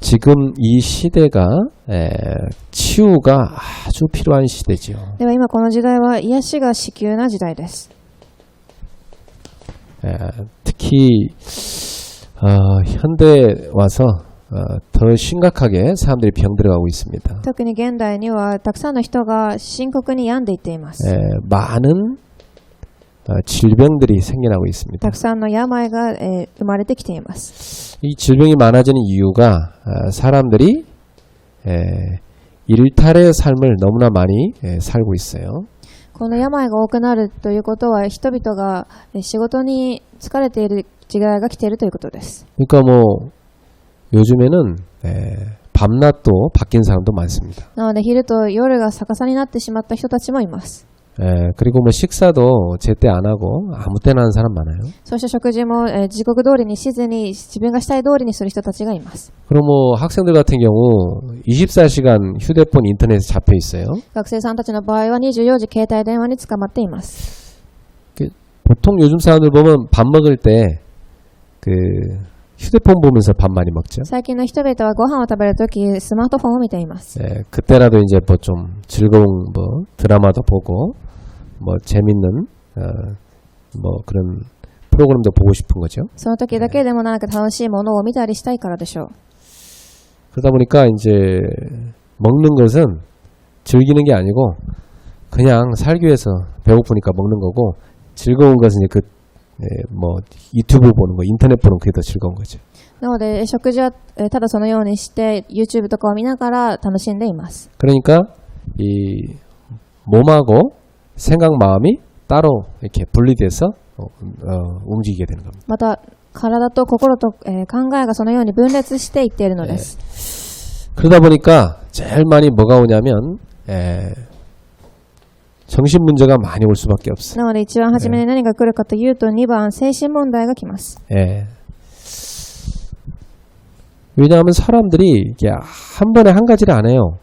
지금 이 시대가 치유가 아주 필요한 시대지요. では今この時代は癒しが至急な時代です。 특히 현대에 와서 더 심각하게 사람들이 병들어가고 있습니다. 特に現代にはたくさんの人が深刻に病んでいっています。 많은 질병들이 생겨나고 있습니다. たくさんの病が生まれてきています。 이 질병이 많아지는 이유가 사람들이 일탈의 삶을 너무나 많이 살고 있어요. この病が多くなるということは人々が仕事に疲れている時代が来ているということです。 그러니까 뭐 요즘에는 밤낮도 바뀐 사람도 많습니다. なので昼と夜が逆さになってしまった人たちもいます。 그리고 뭐 식사도 제때 안 하고 아무 때나 하는 사람 많아요. そして食事も時刻通りにしずに自分がしたい通りにする人たちがいます。 그럼 뭐 학생들 같은 경우 24시간 휴대폰 인터넷에 잡혀 있어요. 学生さんたちの場合は24時携帯電話に捕まっています。 보통 요즘 사람들 보면 밥 먹을 때 휴대폰 보면서 밥 많이 먹죠. 最近の人々はご飯を食べるときスマートフォンを見ています。 그때라도 이제 뭐 좀 즐거운 뭐 드라마도 보고 뭐 재밌는 뭐 그런 프로그램도 보고 싶은 거죠. その時だけでもなく楽しいものを見たりしたいからでしょう。 그러다 보니까 이제 먹는 것은 즐기는 게 아니고 그냥 살기 위해서 배고프니까 먹는 거고 즐거운 것은 이제 뭐 유튜브 보는 거, 인터넷 보는 그게 더 즐거운 거죠. なので食事はただそのようにして YouTube とかを見ながら楽しんでいます。 그러니까 이 몸하고 생각 마음이 따로 이렇게 분리돼서 움직이게 되는 겁니다. また体と心と考えがそのように分裂していっているのです。 그러다 보니까 제일 많이 뭐가 오냐면 정신 문제가 많이 올 수밖에 없어요. なので一番初めに何が来るかというと2番精神問題が来ます。 왜냐하면 사람들이 이게 한 번에 한 가지를 안 해요.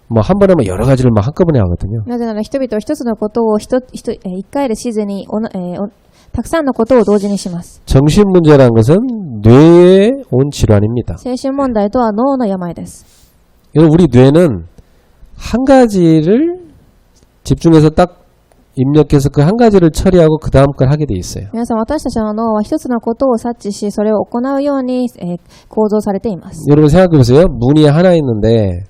뭐 한 번에 뭐 여러 가지를 막 한꺼번에 하거든요. なぜなら人々は一つのことを一回でしずにたくさんのことを同時にします。 정신 문제라는 것은 뇌에 온 질환입니다. 精神問題とは脳の病です。 우리 뇌는 한 가지를 집중해서 딱 입력해서 그 한 가지를 처리하고 그 다음 걸 하게 돼 있어요. 皆さん私たちの脳は一つのことを察知しそれを行うように構造されています。 여러분 생각해 보세요. 문이 하나 있는데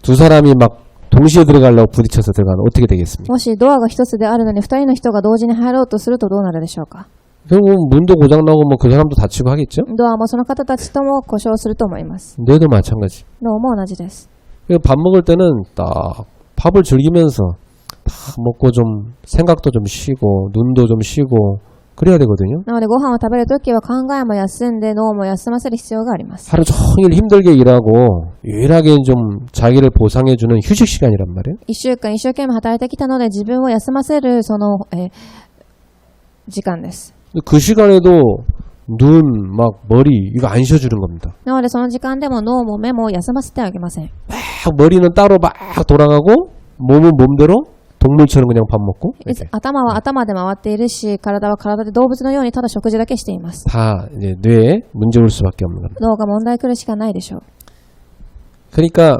두 사람이 막 동시에 들어가려고 부딪혀서 들어가면 어떻게 되겠습니까? もしドアが一つであるのに二人の人が同時に入ろうとするとどうなるでしょうか。 결국 문도 고장나고 뭐 그 사람도 다치고 하겠죠? ドアもその方たちとも故障すると思います。 뇌도 마찬가지. 脳も同じです。 밥 먹을 때는 딱 밥을 즐기면서 딱 먹고 좀 생각도 좀 쉬고 눈도 좀 쉬고 그래야 되거든요. なのでご飯を食べるときは考えも休んで脳も休ませる必要があります。 하루 종일 힘들게 일하고 유일하게 좀 자기를 보상해주는 휴식 시간이란 말이에요. 一週間一生懸命働いてきたので自分を休ませるその時間です。 그 시간에도 눈, 막 머리 이거 안 쉬어주는 겁니다. なのでその時間でも脳も目も休ませてあげません。 막 머리는 따로 막 돌아가고 몸은 몸대로 동물처럼 그냥 밥 먹고 頭は頭で回っているし体は体で動物のようにただ食事だけしています。 다 이제 뇌에 문제 올 수밖에 없는 겁니다. 脳が問題来るしかないでしょう。 그러니까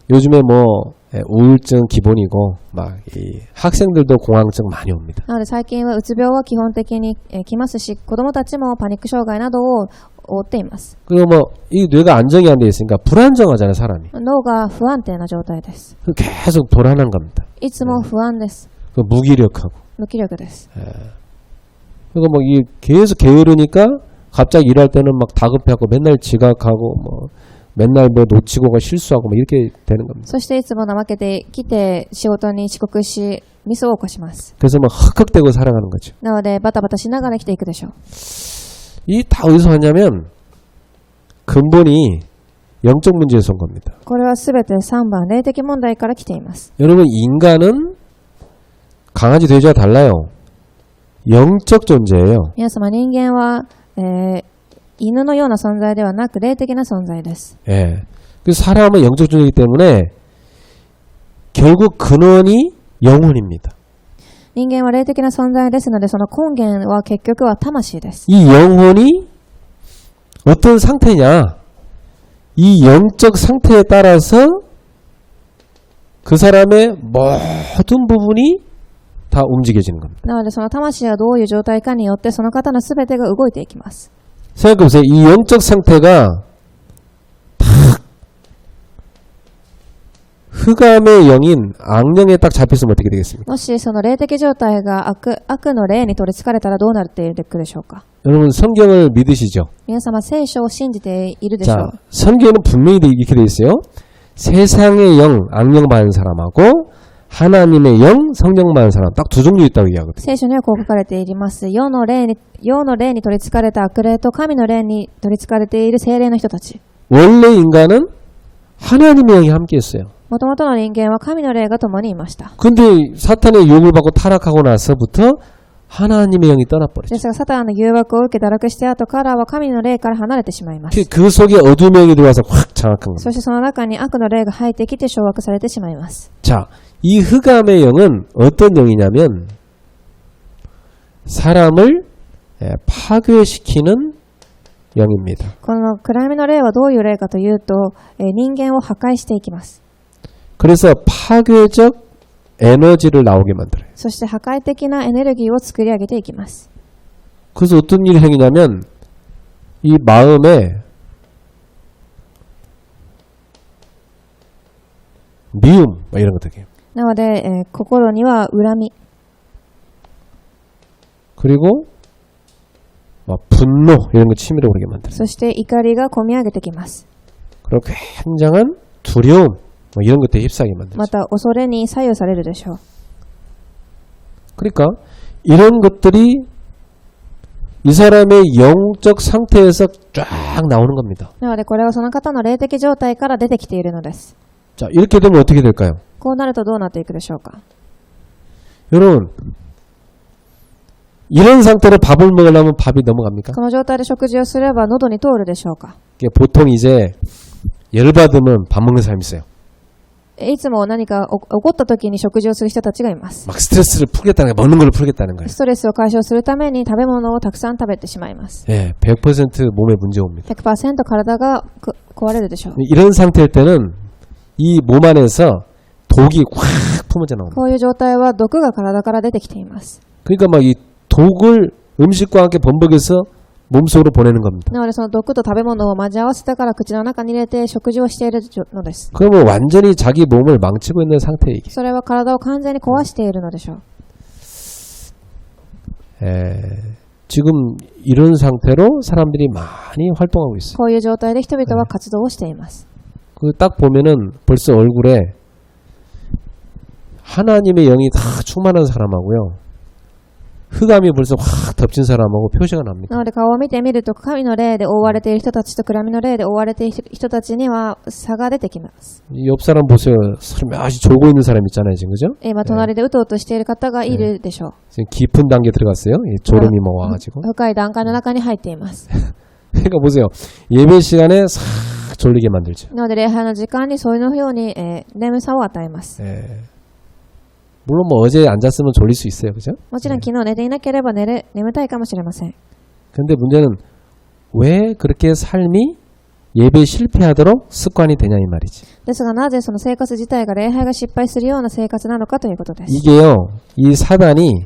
요즘에 뭐 우울증 기본이고 막 이 학생들도 공황증 많이 옵니다. なので最近はうつ病は基本的に来ますし子どもたちもパニック障害などを負っています。 그리고 뭐 이 뇌가 안정이 안 돼 있으니까 불안정하잖아요 사람이. 脳が不安定な状態です。 계속 불안한 겁니다. いつも不安です。 무기력하고. 無気力です。 그러니까 뭐 이 계속 게으르니까 갑자기 일할 때는 막 다급해하고 맨날 지각하고 뭐 맨날 뭐 놓치고가 실수하고 뭐 이렇게 되는 겁니다. そしていつも怠けてきて仕事に遅刻しミスを起こします。 그래서 막 헉헉대고 살아가는 거죠. なのでバタバタしながら生きていくでしょう。 이 다 어디서 왔냐면 근본이 영적 문제에서 온 겁니다. これはすべて3番霊的問題から来ています。 여러분 인간은 강아지 돼지와 달라요. 영적 존재예요. 皆様人間は、犬のような存在ではなく霊的な存在です。 예. 그래서 사람은 영적 존재이기 때문에 결국 근원이 영혼입니다. 人間は霊的な存在ですのでその根源は結局は魂です。 이 영혼이 어떤 상태냐? 이 영적 상태에 따라서 그 사람의 모든 부분이 다 움직여지는 겁니다. なのでその魂がどういう状態かによってその方の全てが動いていきます。 생각해보세요. 이 영적 상태가 딱 흑암의 영인 악령에 딱 잡혔으면 어떻게 되겠습니까? もしその霊的状態が悪の霊に取り憑かれたらどうなっていくでしょうか。 여러분 성경을 믿으시죠? 皆様聖書を信じているでしょ 자, う。 성경에는 분명히 이렇게 되어 있어요. 세상의 영, 악령 받은 사람하고 하나님의 영, 성령 받은 사람 딱 두 종류 있다고 이야기하거든요. 聖書にはこう書かれています。世の霊に取り憑かれた悪霊と神の霊に取り憑かれている聖霊の人たち。 원래 인간은 하나님의 영이 함께 있어요. もともとの人間は神の霊が共にいました。 근데 사탄의 유혹을 받고 타락하고 나서부터 하나님의 영이 떠나버렸죠. ですがサタンの誘惑を受け堕落して後からは神の霊から離れてしまいます。 그 속에 어둠의 영이 들어와서 확 장악한 そ 겁니다. してその中に悪の霊が入ってきて掌握されてしまいます。 자, 이 흑암의 영은 어떤 영이냐면 사람을 파괴시키는 영입니다. この暗闇の霊はどういう霊かというと、人間を破壊していきます。 그래서 파괴적 에너지를 나오게 만들어요. そして破壊的なエネルギーを作り上げていきます。 그래서 어떤 일이 생기냐면 이 마음에 미움 이런 것들이에요. なので、心には恨み、 그리고 분노 이런 거 치밀어 오르게 만들어요. そして怒りがこみ上げてきます。 그리고 굉장한 두려움 이런 것들에 휩싸이게 만들어요. また恐れに左右されるでしょう。 그러니까 이런 것들이 이 사람의 영적 상태에서 쫙 나오는 겁니다. なのでこれはその方の霊的状態から出てきているのです。 자, 이렇게 되면 어떻게 될까요? こうなるとどうなっていくでしょうか。 여러분, 이런 상태로 밥을 먹으려면 밥이 넘어갑니까? この状態で食事をすれば喉に通るでしょうか。 보통 이제 열받으면 밥 먹는 사람이 있어요. いつも何か起こった時に食事をする人たちがいます。 막 스트레스를 풀겠다는 거, 먹는 걸 풀겠다는 거예요. ストレスを解消するために食べ物をたくさん食べてしまいます。 예, 100% 몸에 문제 옵니다. 100% 体が壊れるでしょう。 이런 상태일 때는 이 몸 안에서 독이 확 품어져 나옵니다. こういう状態は毒が体から出てきています。 그러니까 막 이 독을 음식과 함께 범벅해서 몸속으로 보내는 겁니다. なのでその毒と食べ物を混ぜ合わせたから口の中に入れて食事をしているのです。 그러면 완전히 자기 몸을 망치고 있는 상태에 이게. それは体を完全に壊しているのでしょう。 지금 이런 상태로 사람들이 많이 활동하고 있어요. こういう状態で人々は活動をしています。 그 딱 보면은 벌써 얼굴에 하나님의 영이 다 충만한 사람하고요. 흑암이 벌써 확 덮친 사람하고 표시가 납니다. なので顔を見てみると神の霊で覆われている人たちと暗闇の霊で覆われている人たちには差が出てきます。 이 옆 사람 보세요. 사람이 아주 졸고 있는 사람 있잖아요, 지금 그죠? 今隣でうとうとしている方がいるでしょう。 지금 깊은 단계 들어갔어요. 이 졸음이 뭐 와가지고. 深い段階の中に入っています。 그러니까 보세요. 예배 시간에 싹 졸리게 만들죠. なので礼拝の時間にそういうように、眠さを与えます。 물론 뭐 어제 안 잤으면 졸릴 수 있어요, 그죠? もちろん昨日寝ていなければ眠たいかもしれません。 근데 문제는 왜 그렇게 삶이 예배 실패하도록 습관이 되냐 이 말이지. ですがなぜその生活自体が礼拝が失敗するような生活なのかということです。 이게요, 이 사단이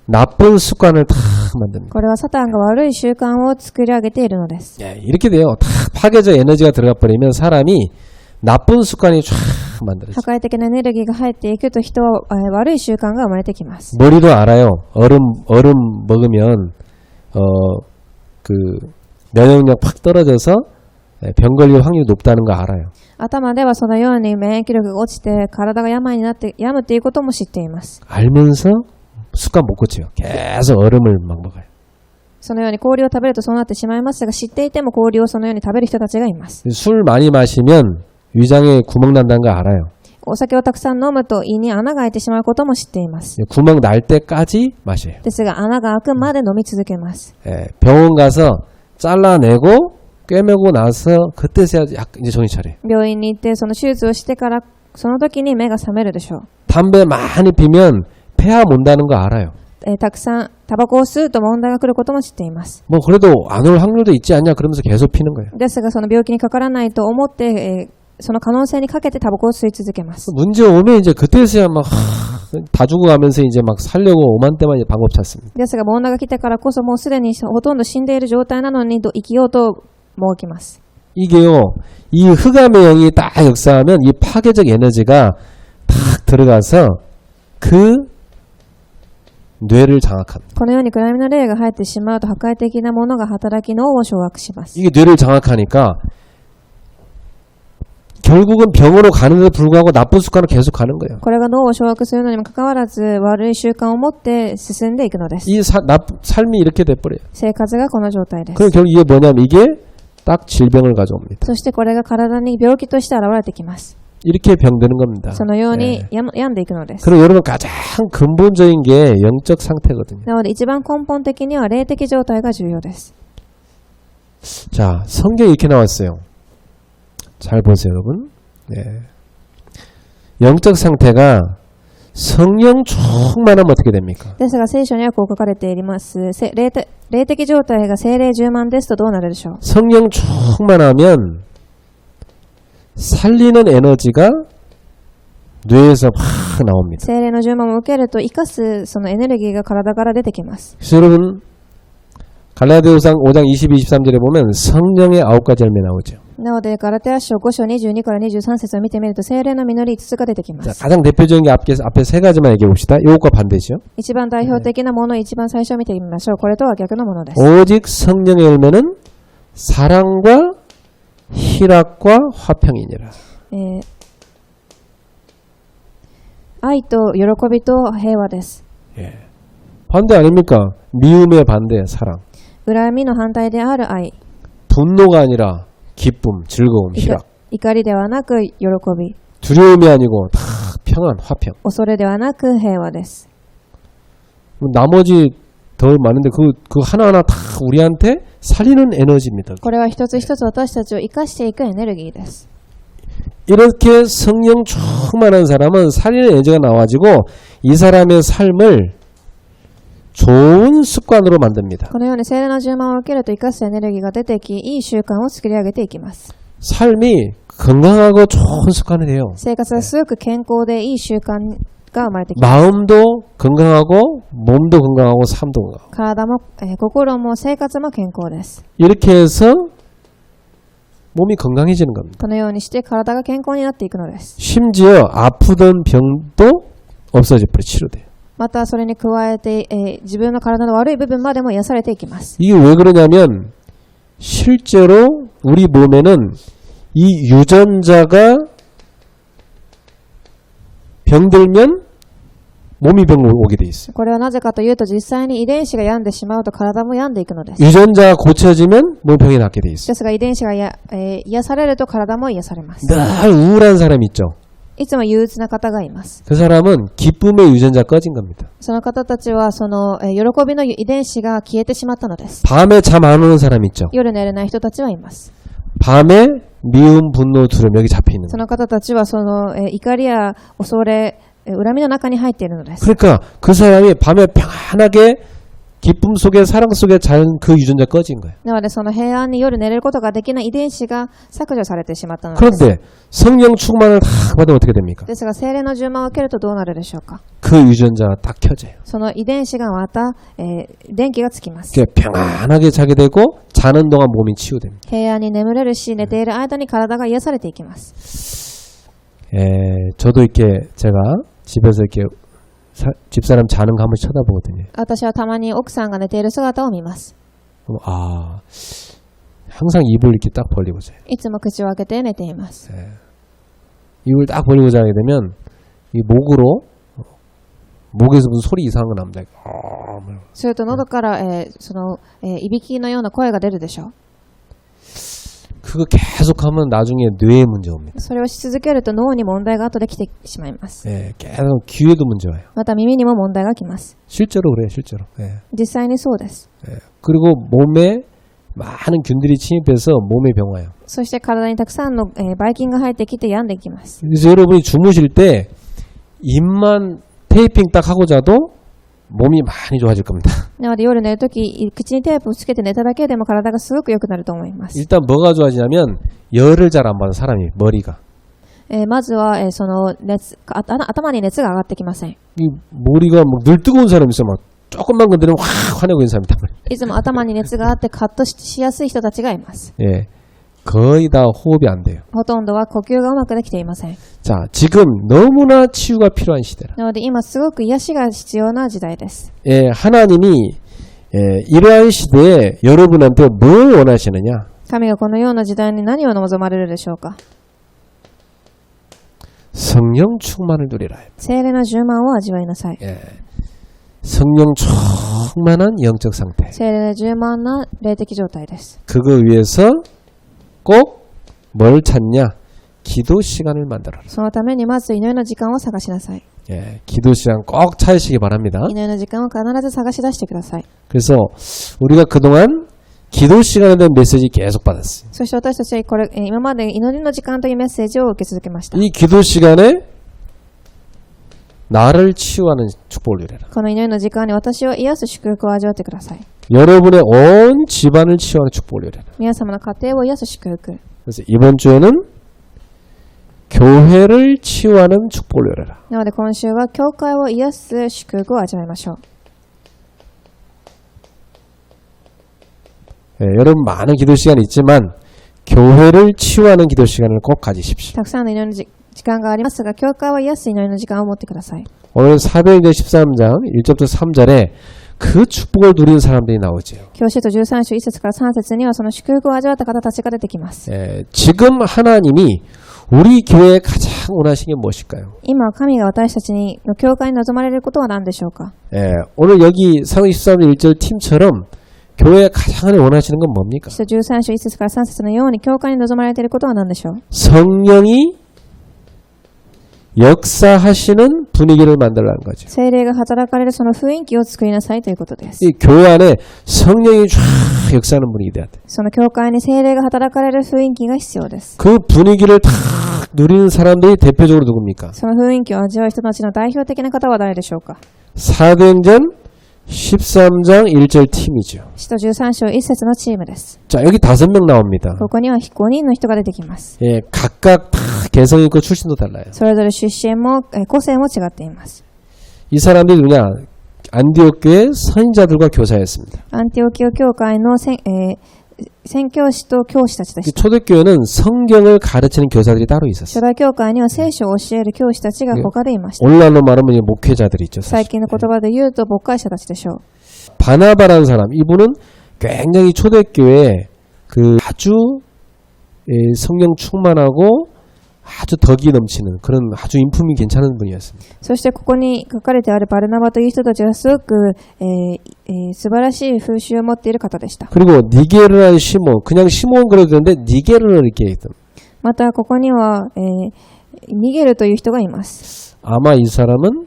나쁜 습관을 다 만듭니다. これはサタンが悪い習慣を作り上げているのです。 예, 이렇게 돼요. 다 파괴적 에너지가 들어가 버리면 사람이 나쁜 습관이 쫙 만들어져요. 破壊的なエネルギーが入っていくと人は悪い習慣が生まれてきます。 머리로 알아요. 얼음 먹으면 그 면역력 팍 떨어져서 병 걸릴 확률이 높다는 거 알아요. 頭ではそのように免疫力が落ちて体が病になって病むということも知っています。 알면서 습관 못 고쳐요. 계속 얼음을 막 먹어요. そのように氷を食べるとそうなってしまいますが、知っていても氷をそのように食べる人たちがいます。 술 많이 마시면 위장에 구멍 난다는 거 알아요. お酒をたくさん飲むと胃に穴が開いてしまうことも知っています。 구멍 날 때까지 마셔요. ですが穴が開くまで飲み続けます。 병원 가서 잘라내고 꿰매고 나서 그때서야 이제 정신 차려요. 病院に行ってその手術をしてからその時に目が覚めるでしょう。 담배 많이 피면 폐암 온다는 거 알아요. たくさんタバコを吸うと問題が来ることも知っています。 뭐 그래도 안 올 확률도 있지 않냐 그러면서 계속 피는 거예요. ですがその病気にかからないと思って、その可能性にかけてタバコを吸い続けます。 문제 오면 이제 그때서야 막 다 죽어가면서 이제 막 살려고 오만때만 이제 방법 찾습니다. ですが問題が来てからこそもうすでにほとんど死んでいる状態なのに生きようとも起きます。 이게요, 이 흑암의 영이 딱 역사하면 이 파괴적 에너지가 탁 들어가서 그 뇌를 장악합니다. このように暗闇の霊が入ってしまうと破壊的なものが働き脳を掌握します。 이게 뇌를 장악하니까 결국은 병으로 가는데도 불구하고 나쁜 습관을 계속 가는 거예요. これが脳を掌握するのにもかかわらず悪い習慣を持って進んでいくのです。 이 삶이 이렇게 돼버려요. 生活がこの状態です。 그럼 결국 이게 뭐냐면 이게 딱 질병을 가져옵니다. そしてこれが体に病気として現れてきます。 이렇게 병드는 겁니다. そのように病んでいくのです。 그리고 여러분 가장 근본적인 게 영적 상태거든요. なので一番根本的には霊的状態が重要です。 자, 성경에 이렇게 나왔어요. 잘 보세요, 여러분. 네. 영적 상태가 성령 충만하면 어떻게 됩니까? ですが聖書にはこう書かれています。霊的状態が聖霊充満ですとどうなるでしょう。 성령 충만하면 살리는 에너지가 뇌에서 막 나옵니다. 聖霊の充満を受けると生かすそのエネルギーが体から出てきます。 그래서 여러분 갈라디아서 5장 22, 23절에 보면 성령의 9가지 열매 나오죠. なのでガラテヤ書5章22から23節を見てみると聖霊の実り5つが出てきま 자, す。 가장 대표적인 게 앞에 세 가지만 얘기해 봅시다. 요것과 반대죠. 一番代表的なものを一番最初を見てみましょう。これとは逆のものです。 오직 성령의 열매는 사랑과 희락과 화평이니라. 愛と喜びと平和です。 반대 아닙니까? 미움의 반대 사랑. 恨みの反対である愛。 분노가 아니라 기쁨, 즐거움, 희락. 怒りではなく喜び。 두려움이 아니고 다 평안, 화평. 恐れではなく平和です。 나머지 더 많은데 그 하나하나 다 우리한테 살리는 에너지입니다. これは一つ一つ私たちを生かしていくエネルギーです。 이렇게 성령 충만한 사람은 살리는 에너지가 나와지고 이 사람의 삶을 좋은 습관으로 만듭니다. このように聖霊の充満を受けると生かすエネルギーが出てき、いい習慣を作り上げていきます。 삶이 건강하고 좋은 습관이 돼요. 生活がすごく健康でいい習慣が生まれてきます。 마음도 건강하고 몸도 건강하고 삶도 건강하고 体も、心も生活も健康です。 이렇게 해서 몸이 건강해지는 겁니다. このようにして体が健康になっていくのです。 심지어 아프던 병도 없어져 버려 치료돼요. またそれに加えて、自分の体の悪い部分までも癒されていきます。 이게 왜 그러냐면 실제로 우리 몸에는 이 유전자가 병들면 몸이 병 오게 돼 있어요. これはなぜかというと実際に遺伝子が病んでしまうと体も病んでいくのです。 유전자가 고쳐지면 몸 병이 낫게 돼 있어요. ですが遺伝子が癒されると体も癒されます。 늘 우울한 사람 있죠. いつも憂鬱な方がいます。 그 사람은 기쁨의 유전자 꺼진 겁니다. その方たちはその、喜びの遺伝子が消えてしまったのです。 밤에 잠 안 오는 사람 있죠. 夜寝れない人たちはいます。 밤에 미움, 분노, 두려움 여기 잡혀 있는 そ 거예요. の方たちはその、怒りや恐れ、恨みの中に入っているのです。 그러니까 그 사람이 밤에 평안하게 기쁨 속에 사랑 속에 자는 그 유전자 꺼진 거예요. なのでその平安に夜寝れることができない遺伝子が削除されてしまったのです。 그런데 성령 충만을 다 받으면 어떻게 됩니까? ですが聖霊の充満を受けるとどうなるでしょうか。 그 유전자가 딱 켜져요. その遺伝子がまた、電気がつきます。 그게 평안하게 자게 되고 자는 동안 몸이 치유됩니다. 平安に眠れるし寝ている間に体が癒されていきます。 저도 이렇게 제가 집에서 이렇게 집사람 자는 거 한 번씩 쳐다보거든요. 私はたまに奥さんが寝ている姿を見ます。 아, 항상 입을 이렇게 딱 벌리고 자요. いつも口を開けて寝ています。 입을 딱 벌리고 자게 되면 이 목으로 목에서 무슨 소리 이상한 거 납니다. すると喉から、その、いびきのような声が出るでしょう。 그거 계속하면 나중에 뇌에 문제 옵니다. それをし続けると脳に問題が後で来てしまいます。 계속 귀에도 문제 와요. また耳にも問題が来ます。 실제로 그래요, 실제로. 実際にそうです。 그리고 몸에 많은 균들이 침입해서 몸에 병 와요. そして体にたくさんの、ばい菌が入ってきて病んでいきます。 그래서 여러분이 주무실 때 입만 테이핑 딱 하고 자도 몸이 많이 좋아질 겁니다. なので夜寝るとき、口にテープをつけて寝ただけでも体がすごく良くなると思います。 일단 뭐가 좋아지냐면 열을 잘 안 받는 사람이 머리가 まずは、その頭に熱が上がってきません。 이 머리가 막 늘 뜨거운 사람이 있어 막 조금만 건드리면 확 화내고 있는 사람이 있단 말이에요. いつも頭に熱があってカッとしやすい人たちがいます。 예, 거의 다 호흡이 안 돼요. ほとんどは呼吸がうまくできていません。 자, 지금 너무나 치유가 필요한 시대라. なので今すごく癒しが必要な時代です。 예, 하나님이 이러한 시대에 여러분한테 뭘 원하시느냐? 神がこのような時代に何を望まれるでしょうか。 성령 충만을 누리라. 聖霊の充満を味わいなさい。 예, 성령 충만한 영적 상태. 聖霊の充満な霊的状態です。 그거 위해서 꼭 뭘 찾냐? 기도 시간을 만들어라. そのためにまず祈りの時間を探しなさい。 예, 기도 시간 꼭 찾으시기 바랍니다. 祈りの時間を必ず探し出してください。 그래서 우리가 그동안 기도 시간에 대한 메시지 계속 받았어요. そして私たちは今まで祈りの時間というメッセージを受け続けました。 이 기도 시간에 나를 치유하는 축복을 누려라. この祈りの時間に私を癒す祝福を味わってください。 여러분의 온 집안을 치유하는 축복을 누려라. 皆様の家庭を癒す祝福。 그래서 이번 주에는 교회를 치유하는 축복을 누려라. なので今週は教会を癒す祝福を味わいましょう。 예, 여러분 많은 기도 시간이 있지만 교회를 치유하는 기도 시간을 꼭 가지십시오. たくさんの祈りの時間がありますが、教会は癒す祈りの時間を持ってください。 오늘 사도행전 13장 1절부터 3절에 그 축복을 누린 사람들이 나오죠. 教師と13章1節から3節にはその祝福を味わった方たちが出てきます。 예, 지금 하나님이 우리 교회에 가장 원하시는 게 무엇일까요? 今、神が私たちの教会に望まれることは何でしょうか。 예, 오늘 여기 사도행전 13장 1절 팀처럼 교회에 가장 원하시는 건 뭡니까? 使徒13章1節から3節のように教会に望まれていることは何でしょう。 성령이 역사하시는 분위기를 만들라는 거죠. 聖霊が働かれるその雰囲気を作りなさいということです。 이 교회 안에 성령이 쫙 역사하는 분위기 돼야 돼. その教会に聖霊が働かれる雰囲気が必要です。 그 분위기를 탁 누리는 사람들이 대표적으로 누굽니까? その雰囲気を味わう人たちの代表的な方は誰でしょうか。 사도행전 13장 1절 팀이죠. 使徒13章1節のチームです。 자, 여기 5명 나옵니다. ここには5人の人が出てきます。 예, 각각 다 개성 있고 출신도 달라요. それぞれ出身も個性も違っています。 이 사람들이 누구냐? 안디옥 교회 선인자들과 교사였습니다. アンティオキオ教会の宣教師と教師たちでした。 초대교회는 성경을 가르치는 교사들이 따로 있었어요. 初代教会には聖書を教える教師たちが他でいました。 오늘날로 말하면 이제 목회자들이 있죠. 最 사실. 近の言葉で言うと牧会者たちでしょう。 바나바라는 사람, 이분은 굉장히 초대교회에 그 아주 성령 충만하고 아주 덕이 넘치는 그런 아주 인품이 괜찮은 분이었습니다. そしてここに書かれてあるバルナバという人たちはすごく、素晴らしい風習を持っている方でした。 그리고 니게르라는 시몬, 그냥 시몬 그래도 되는데 니게르를 이렇게 했던. またここには、ニゲルという人がいます。 아마 이 사람은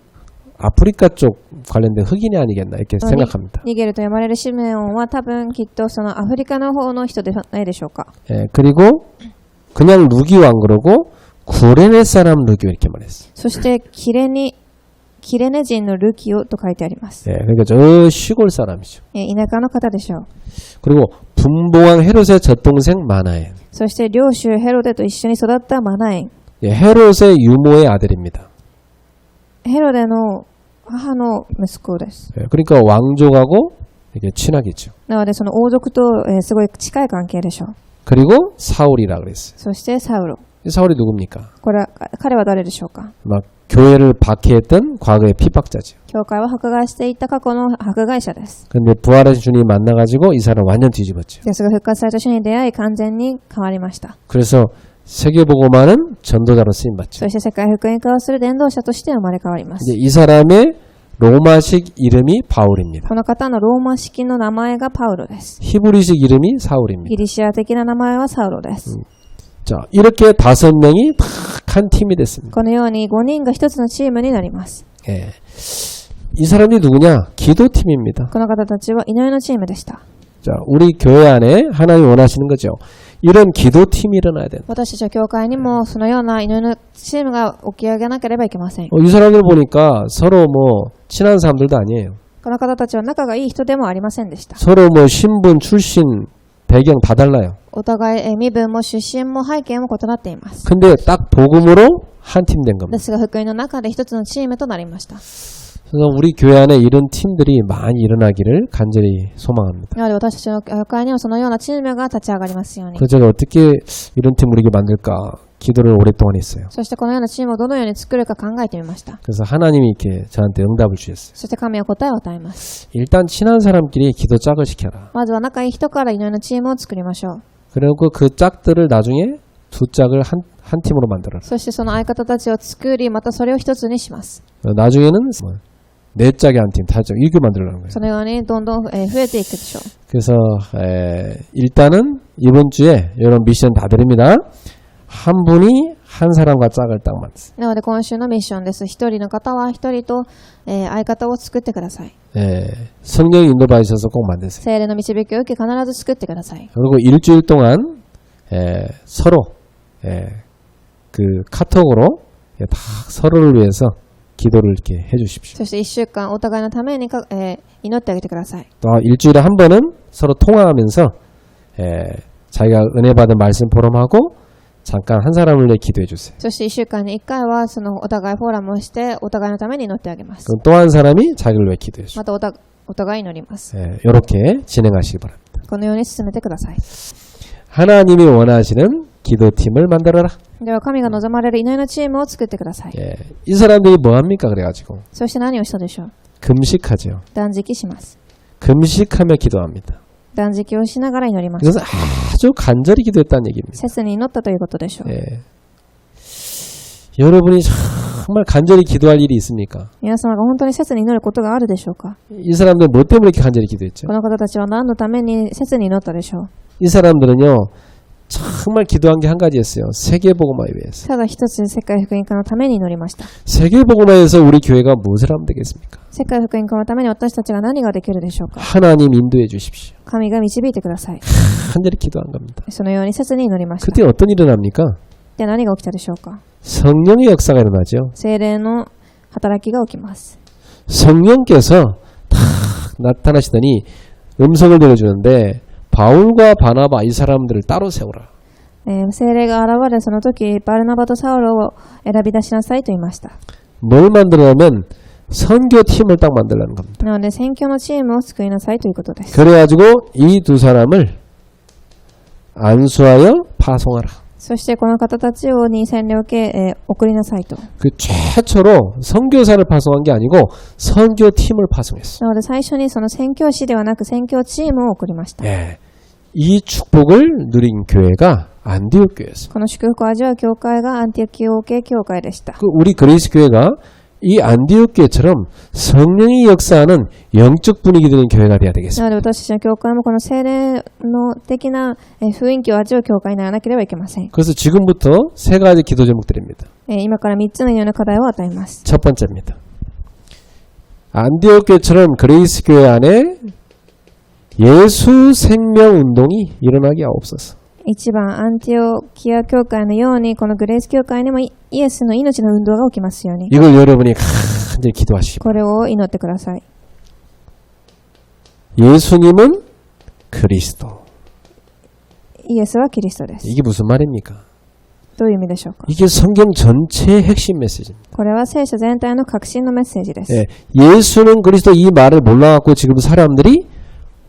아프리카 쪽 관련된 흑인이 아니겠나 이렇게 생각합니다. ニゲルと呼ばれるシメオンは多分きっとそのアフリカの方の人ではないでしょうか。 예, 그리고 그냥 루기오 안 그러고 구레네 사람 루기오 이렇게 말했어요. そしてキレネ人のルキオと書いてあります。 예, 그러니까 저 시골 사람이죠. 田舎の方でしょう。 그리고 분봉왕 헤롯의 젖동생 마나엔. そして領主ヘロデと一緒に育ったマナエン。 예, 헤롯의 유모의 아들입니다. ヘロデの母の息子です。 예, 그러니까 왕족하고 이게 친하겠죠. なのでその王族と、すごい近い関係でしょう。 그리고 사울이라 그랬어요. そしてサウロ。 사울이 누굽니까? これは彼は誰でしょうか。 막 교회를 박해했던 과거의 핍박자죠. 教会を迫害していた過去の迫害者です。 근데 부활하신 주님이 만나가지고 이 사람 완전 뒤집었죠. ですが復活された主に出会い完全に変わりました。 그래서 세계복음화는 전도자로 쓰임받죠. そして世界福音化をする伝道者として生まれ変わります。 이제 이 사람의 로마식 이름이 바울입니다. この方のローマ式の名前がパウロです。 히브리식 이름이 사울입니다. ギリシア的な名前はサウロです。 자, 이렇게 5명이 딱 한 팀이 됐습니다. このように5人が一つのチームになります。 예. 이 사람이 누구냐? 기도팀입니다. この方たちは祈りのチームでした。 자, 우리 교회 안에 하나님이 원하시는 거죠. 이런 기도팀이 일어나야 된다. 私たちは教会にもそのような祈りのチームが起き上げなければいけません。 이 사람들 보니까 서로 뭐 친한 사람들도 아니에요. この方たちは仲がいい人でもありませんでした。 서로 뭐 신분, 출신, 배경 다 달라요. お互い身分も出身も背景も異なっています。 근데 딱 복음으로 한 팀 된 で 겁니다. すが福音の中で一つのチームとなりました。 그래서 우리 교회 안에 이런 팀들이 많이 일어나기를 간절히 소망합니다. やはり私たちの教会にはそのようなチームが立ち上がりますように。 그래서 제가 어떻게 이런 팀 우리에게 만들까 기도를 오랫동안 했어요. そしてこのようなチームをどのように作るか考えてみました。 그래서 하나님이 이렇게 저한테 응답을 주셨어요. そして神は答えを与えます。 일단 친한 사람끼리 기도 짝을 시켜라. まずは仲いい人から祈りのチームを作りましょう。 그리고 그 짝들을 나중에 두 짝을 한 팀으로 만들어라. そしてその相方たちを作り、またそれを一つにします。 나중에는 네 짝의 한 팀, 다섯 짝 이렇게 만들라는 거예요. そのようにどんどん増えていくでしょう。 그래서 일단은 이번 주에 이런 미션 다 드립니다. 한 분이 한 사람과 짝을 딱 만드세요. なので今週のミッションです。一人の方は一人と、相方を作ってください。 성령 인도 받으셔서 꼭 만드세요. 聖霊の導きを受け必ず作ってください。 그리고 일주일 동안 서로 그 카톡으로 다 서로를 위해서 기도를 이렇게 해주십시오. そして一週間お互いのために祈ってあげてください。 또 일주일에 한 번은 서로 통화하면서 자기가 은혜 받은 말씀 포럼하고 잠깐 한 사람을 위해 기도해 주세요. そして一週間に一回はそのお互いフォーラムをしてお互いのために祈ってあげます。 그럼 또 한 사람이 자기를 위해 기도해 주세요. またお互い祈ります。 이렇게 진행하시기 바랍니다. このように進めてください。 하나님이 원하시는 기도팀을 만들어라. では神が望まれる祈りのチームを作ってください。 이 사람들이 뭐합니까? 그래가지고 そして何をしたでしょう。 금식하죠. 断食します。 금식하며 기도합니다. 断食をしながら祈ります。 그래서 아주 간절히 기도했다는 얘기입니다. 切に祈ったということでしょう。 여러분이 정말 간절히 기도할 일이 있습니까? 皆様が本当に切に祈ることがあるでしょうか。 이 사람들 뭐 때문에 이렇게 간절히 기도했죠? この方たちは何のために切に祈ったでしょう。 이 사람들은요 정말 기도한 게 한 가지였어요. 세계복음화에 위해서. ただ一つ世界福音化のために祈りました。 세계복음화에서 우리 교회가 무엇을 하면 되겠습니까? 世界福音化のために私たちが何ができるでしょうか。 하나님 인도해 주십시오. 神が導いてください。 간절히 기도한 겁니다. そのように切に祈りました。 그때 어떤 일이 일어납니까? で何が起きたでしょうか。 성령의 역사가 일어나죠. 聖霊の働きが起きます。 성령께서 탁 나타나시더니 음성을 들려주는데 바울과 바나바 이 사람들을 따로 세우라. 聖霊が現れその時バルナバとサウロを選び出しなさいと言いました。 뭘 만들냐면 선교팀을 딱 만들라는 겁니다. なので宣教のチームを作りなさいということです。 그래가지고 이 두 사람을 안수하여 파송하라. そしてこの方たちに洗礼を受け、送りなさいと。 그 최초로 선교사를 파송한 게 아니고 선교팀을 파송했어요. なので最初にその宣教師ではなく宣教チームを送りました。 이 축복을 누린 교회가 안디옥 교회였어요. この祝福を味わう教会がアンティオキオ系教会でした。 우리 그레이스 교회가 이 안디옥 교회처럼 성령이 역사하는 영적 분위기 드는 교회가 돼야 な 되겠습니다. ので私たちの教会もこの聖霊の的な雰囲気を味わう教会にならなければいけません。 그래서 지금부터 세 가지 기도 제목드립니다. 今から3つの祈りの課題を与えます。 첫 번째입니다. 안디옥 교회처럼 그레이스 교회 안에 예수 생명 운동이 일어나게 하옵소서. 1番、アンティオキア教会のようにこのグレース教会にもイエスの命の運動が起きますように。 이걸 여러분이 간절히 기도하시기 바랍니다. これを祈ってください。 예수님은 그리스도. イエスはキリストです。 이게 무슨 말입니까? どういう意味でしょうか。 이게 성경 전체의 핵심 메시지입니다. これは聖書全体の核心のメッセージです。 예수는 그리스도 이 말을 몰라갖고 지금 사람들이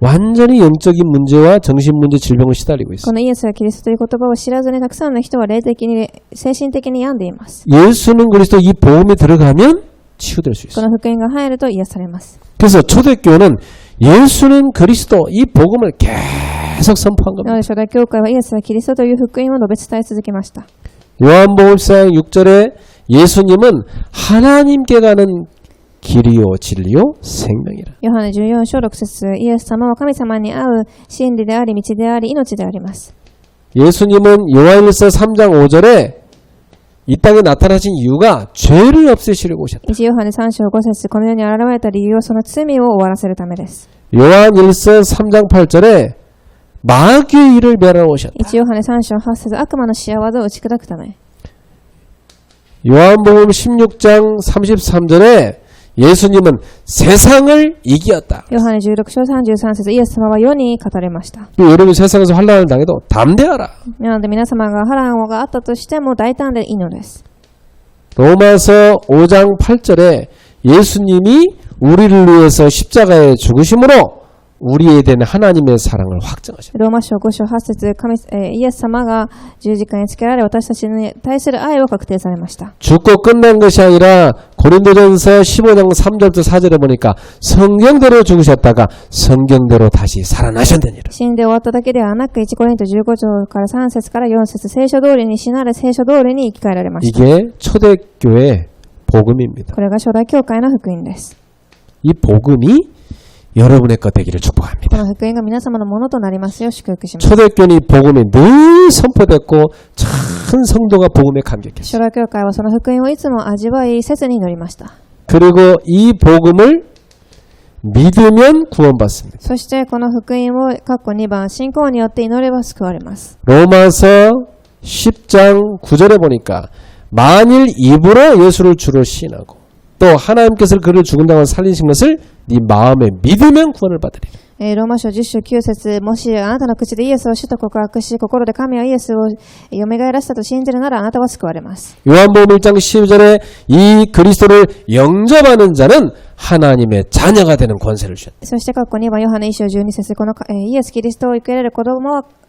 완전히 영적인 문제와 정신 문제, 질병을 시달리고 こ 있어요. のイエスはキリストという言葉を知らずにたくさんの人は霊的に精神的に病んでいます。 예수는 그리스도 이 복음이 들어가면 치유될 수 こ 있어요. の福音が入ると癒されます。 그래서 초대교회는 예수는 그리스도 이 복음을 계속 선포한 な 겁니다. ので初代教会はイエスはキリストという福音を述べ伝え続けました。 요한복음 4장 6절에 예수님은 하나님께 가는 길이요 진리요 생명이라. ヨハネ14章6節、イエス様は神様に会う真理であり道であり命であります。 예수님은 요한일서 3장 5절에 이 땅에 나타나신 이유가 죄를 없애시려고 오셨다. 1ヨハネ3章5節、この世に現れた理由はその罪を終わらせるためです。 요한일서 3장 8절에 마귀의 일을 멸하러 오셨다. 1ヨハネ3章8節、悪魔の仕業を打ち砕くため。 요한복음 16장 33절에 예수님은 세상을 이기었다. ヨハネ16章33節イエス様は世に語りました。 여러분 세상에서 환난을 당해도 담대하라. なので皆様が波乱があったとしても大胆でいいのです。 로마서 5장 8절에 예수님이 우리를 위해서 십자가에 죽으심으로 우리에 대한 하나님의 사랑을 확증하셨다. ローマ書5章8節イエス様が十字架につけられ私たちに対する愛を確定されました。 죽고 끝난 것이 아니라 고린도전서 15장 3절부터 4절에 보니까 성경대로 죽으셨다가 성경대로 다시 살아나셨느니라. 死んで終わっただけではなく1コリント15章から3節から4節聖書通りに死なれ聖書通りに生き返られました。 이게 초대교회 복음입니다. これが初代教会の福音です。 이 복음이 여러분의 것 되기를 こ 축복합니다. の福音が皆様のものとなりますよう祝福します。 초대교회 복음이 늘 선포됐고 참 성도가 복음에 감격했어요. 初代教会はその福音をいつも味わい切に祈りました。 그리고 이 복음을 믿으면 구원받습니다. そしてこの福音を括弧2番信仰によって祈れば救われます。 로마서 10장 9절에 보니까 만일 입으로 예수를 주로 시인하고 또 하나님께서 그를 죽은 다음에 살리신 것을 네 마음에 믿으면 구원을 받으리라. ローマ書10章9節もしあなたの口でイエスを主と告白し心で神はイエスを蘇らせたと信じるならあなたは救われます。 요한복음 1장 12절에 이 그리스도를 영접하는 자는 하나님의 자녀가 되는 권세를 주셨다. そして括弧2番ヨハネ1章12節このイエス・キリストを受け入れる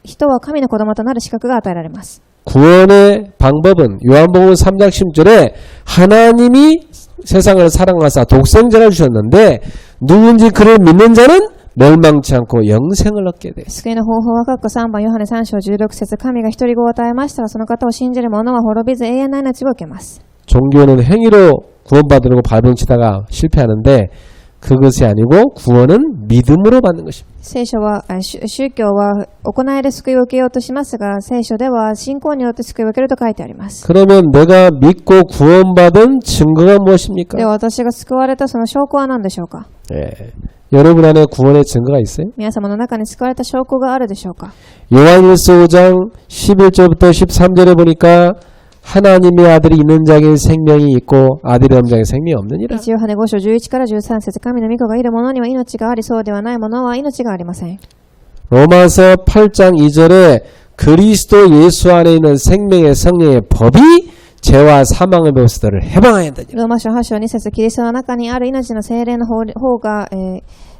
人は神の子供となる資格が与えられます。 구원의 방법은 요한복음 3장 10절에 하나님이 세상을 사랑하사 독생자를 주셨는데 누군지 그를 믿는 자는 멸망치 않고 영생을 얻게 돼. 救いの方法は括弧3番ヨハネ3章16節神が一人子を与えましたらその方を信じる者は滅びず永遠な命を受けます。 종교는 행위로 구원받으려고 발버둥치다가 실패하는데 그것이 아니고 구원은 믿음으로 받는 것입니다. 聖書は宗教は行いで救いを受けようとしますが聖書では信仰によって救いを受けると書いてあります。 그러면 내가 믿고 구원받은 증거가 무엇입니까? では私が救われたその証拠は何でしょうか。 여러분 안에 구원의 증거가 있어요? 皆様の中に救われた証拠があるでしょうか。 요한일서 5장 11절부터 13절에 보니까 하나님의 아들이 있는 자에게 생명이 있고 아들이 없는 자에게 생명이 없느니라. 1ヨハネ5章11から13節神の御子がいる者には命がありそうではない者は命がありません。 로마서 8장 2절에 그리스도 예수 안에 있는 생명의 성령의 법이 죄와 사망의 법들을 해방해야 한다. ローマ書8章2節キリストの中にある命の聖霊の方が、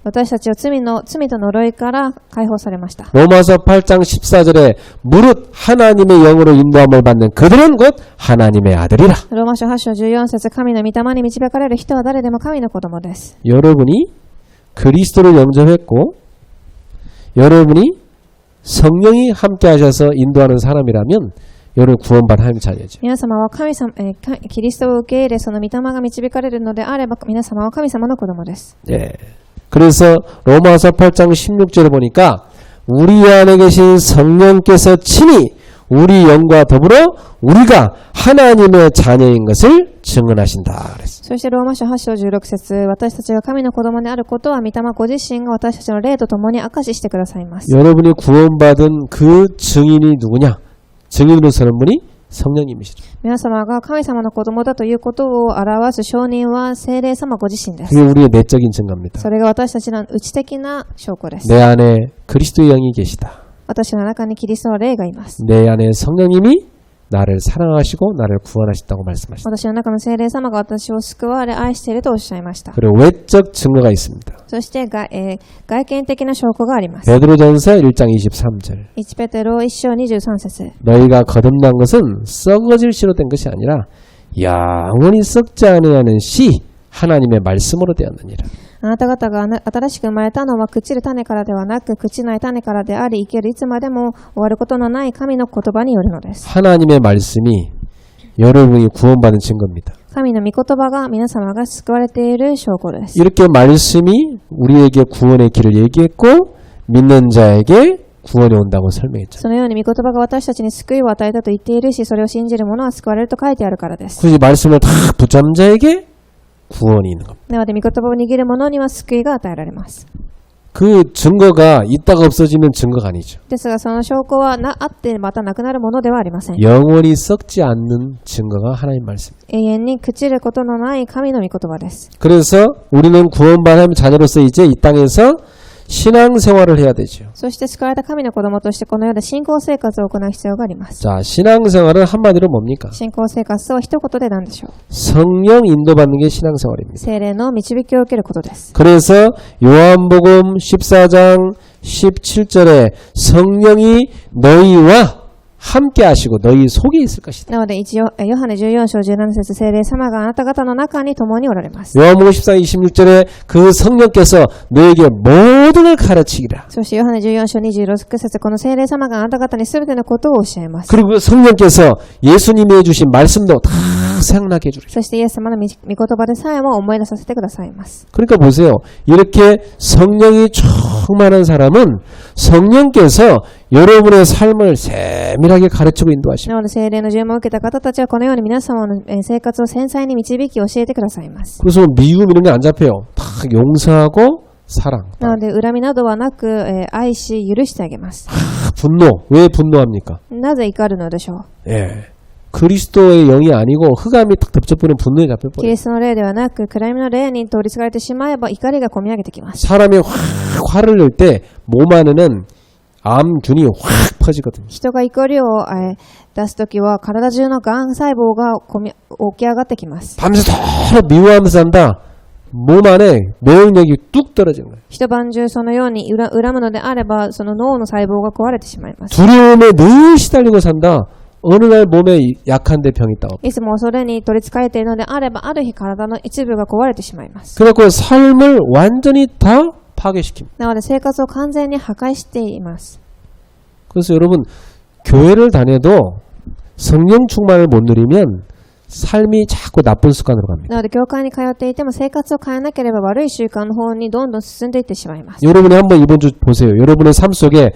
私たちを罪と呪いから解放されました。 로마서 8장 14절에 무릇 하나님의 영으로 인도함을 받는 그들은 곧 하나님의 아들이라. ローマ書8章14節神の御霊に導かれる人は誰でも神の子供です。 여러분이 그리스도를 영접했고 여러분이 성령이 함께 하셔서 인도하는 사람이라면 여러분 구원받은 하나님의 자녀죠. 皆様は神様、キリストを受け入れその御霊が導かれるのであれば皆様は神様の子供です。 예. 그래서 로마서 8장 16절에 보니까 우리 안에 계신 성령께서 친히 우리 영과 더불어 우리가 하나님의 자녀인 것을 증언하신다. 그랬어요. そしてローマ書8章16節私たちが神の子供であることは御霊ご自身が私たちの霊と共に証ししてくださいます。 여러분이 구원받은 그 증인이 누구냐? 증인으로 서는 분이 성령님이시죠. 皆様が神様の子供だということを表す証人は聖霊様ご自身です。 그게 우리의 내적인 증거입니다. それが私たちの内的な証拠です。 내 안에 그리스도의 영이 계시다. 私の中にキリストの霊がいます。 내 안에 성령님이 나를 사랑하시고 나를 구원하셨다고 말씀하셨다. 私の中の聖霊様が私を救われ愛しているとおっしゃいました。 그리고 외적 증거가 있습니다. そして外見的な証拠があります。 베드로전서 1장 23절. 1ペテロ1章23節 너희가 거듭난 것은 썩어질 씨로 된 것이 아니라 영원히 썩지 아니하는 씨 하나님의 말씀으로 되었느니라. あなた方が新しく生まれたのは朽ちる種からではなく朽ちない種からであり生けるいつまでも終わることのない神の言葉によるのです。 하나님의 말씀이 여러분이 구원받은 증거입니다. 神の御言葉が皆様が救われている証拠です。 이렇게 말씀이 우리에게 구원의 길을 얘기했고 믿는 자에게 구원이 온다고 설명했죠. そのように御言葉が私たちに救いを与えたと言っているし、それを信じる者は救われると書いてあるからです。 굳이 말씀을 다 붙잡은 자에게 구원이 있는 겁니다. なので御言葉を握る者には救いが与えられます。그 증거가 있다가 없어지는 증거가 아니죠. ですがその証拠はあってまたなくなるものではありません。 영원히 썩지 않는 증거가 하나님 말씀입니다. 永遠に朽ちることのない神の御言葉です。 그래서 우리는 구원받은 자녀로서 이제 이 땅에서 신앙생활을 해야 되죠. そして救われた神の子供としてこの世で信仰生活を行う必要があります。 자, 신앙생활은 한마디로 뭡니까? 信仰生活は一言で何でしょう。 성령 인도받는 게 신앙생활입니다. 聖霊の導きを受けることです。 그래서 요한복음 14장 17절에 성령이 너희와 함께 하시고 너희 속에 있을 것이다. なので一応ヨハネ14章17節聖霊様があなた方の中に共におられます。 요한복음 14장 26절에 그 성령께서 너에게 모든 걸 가르치기라. そしてヨハネ14章26節この聖霊様があなた方に全てのことを教えます。 그리고 그 성령께서 예수님이 해주신 말씀도 다 생각나게 해주리라. そしてイエス様の御言葉でさえも思い出させてくださいます。 그러니까 보세요. 이렇게 성령이 충만한 사람은 성령께서 여러분의 삶을 세밀하게 가르치고 인도하십니다. なので聖霊の充満を受けた方たちはこのように皆様の生活を繊細に導き教えてくださいます。 그래서 미움 이런 게 안 잡혀요. 다 용서하고 사랑. なので恨みなどはなく愛し許してあげます。 분노. 왜 분노합니까? なぜ怒るのでしょう。 예. 그리스도의 영이 아니고 흑암이 탁 덮쳐버리면 분노에 キ 잡혀버려요. リストの霊ではなく暗闇の霊に取りつかれてしまえば怒りがこみ上げてきます。 사람이 확 화를 낼 때 몸 안에는 암균이 확 퍼지거든요. 人が怒りを出すときは体中のがん細胞が起き上がってきます。 밤새도록 미워하면서 산다. 몸 안에免疫力 뚝 떨어지는 거예요. 一晩中そのように恨むのであればその脳の細胞が壊れてしまいます。 두려움에 늘 시달리고 산다. 어느 날 몸에 약한데 병이 있다. いつも恐れに取り憑かれているのであればある日体の一部が壊れてしまいます。 그래서 삶을 완전히 다 파괴시킵니다. なので生活を完全に破壊しています。 그래서 여러분 교회를 다녀도 성령 충만을 못 누리면 삶이 자꾸 나쁜 습관으로 갑니다. なので教会に通っていても生活を変えなければ悪い習慣の方にどんどん進んでいってしまいます。 여러분이 한번 이번 주 보세요. 여러분의 삶 속에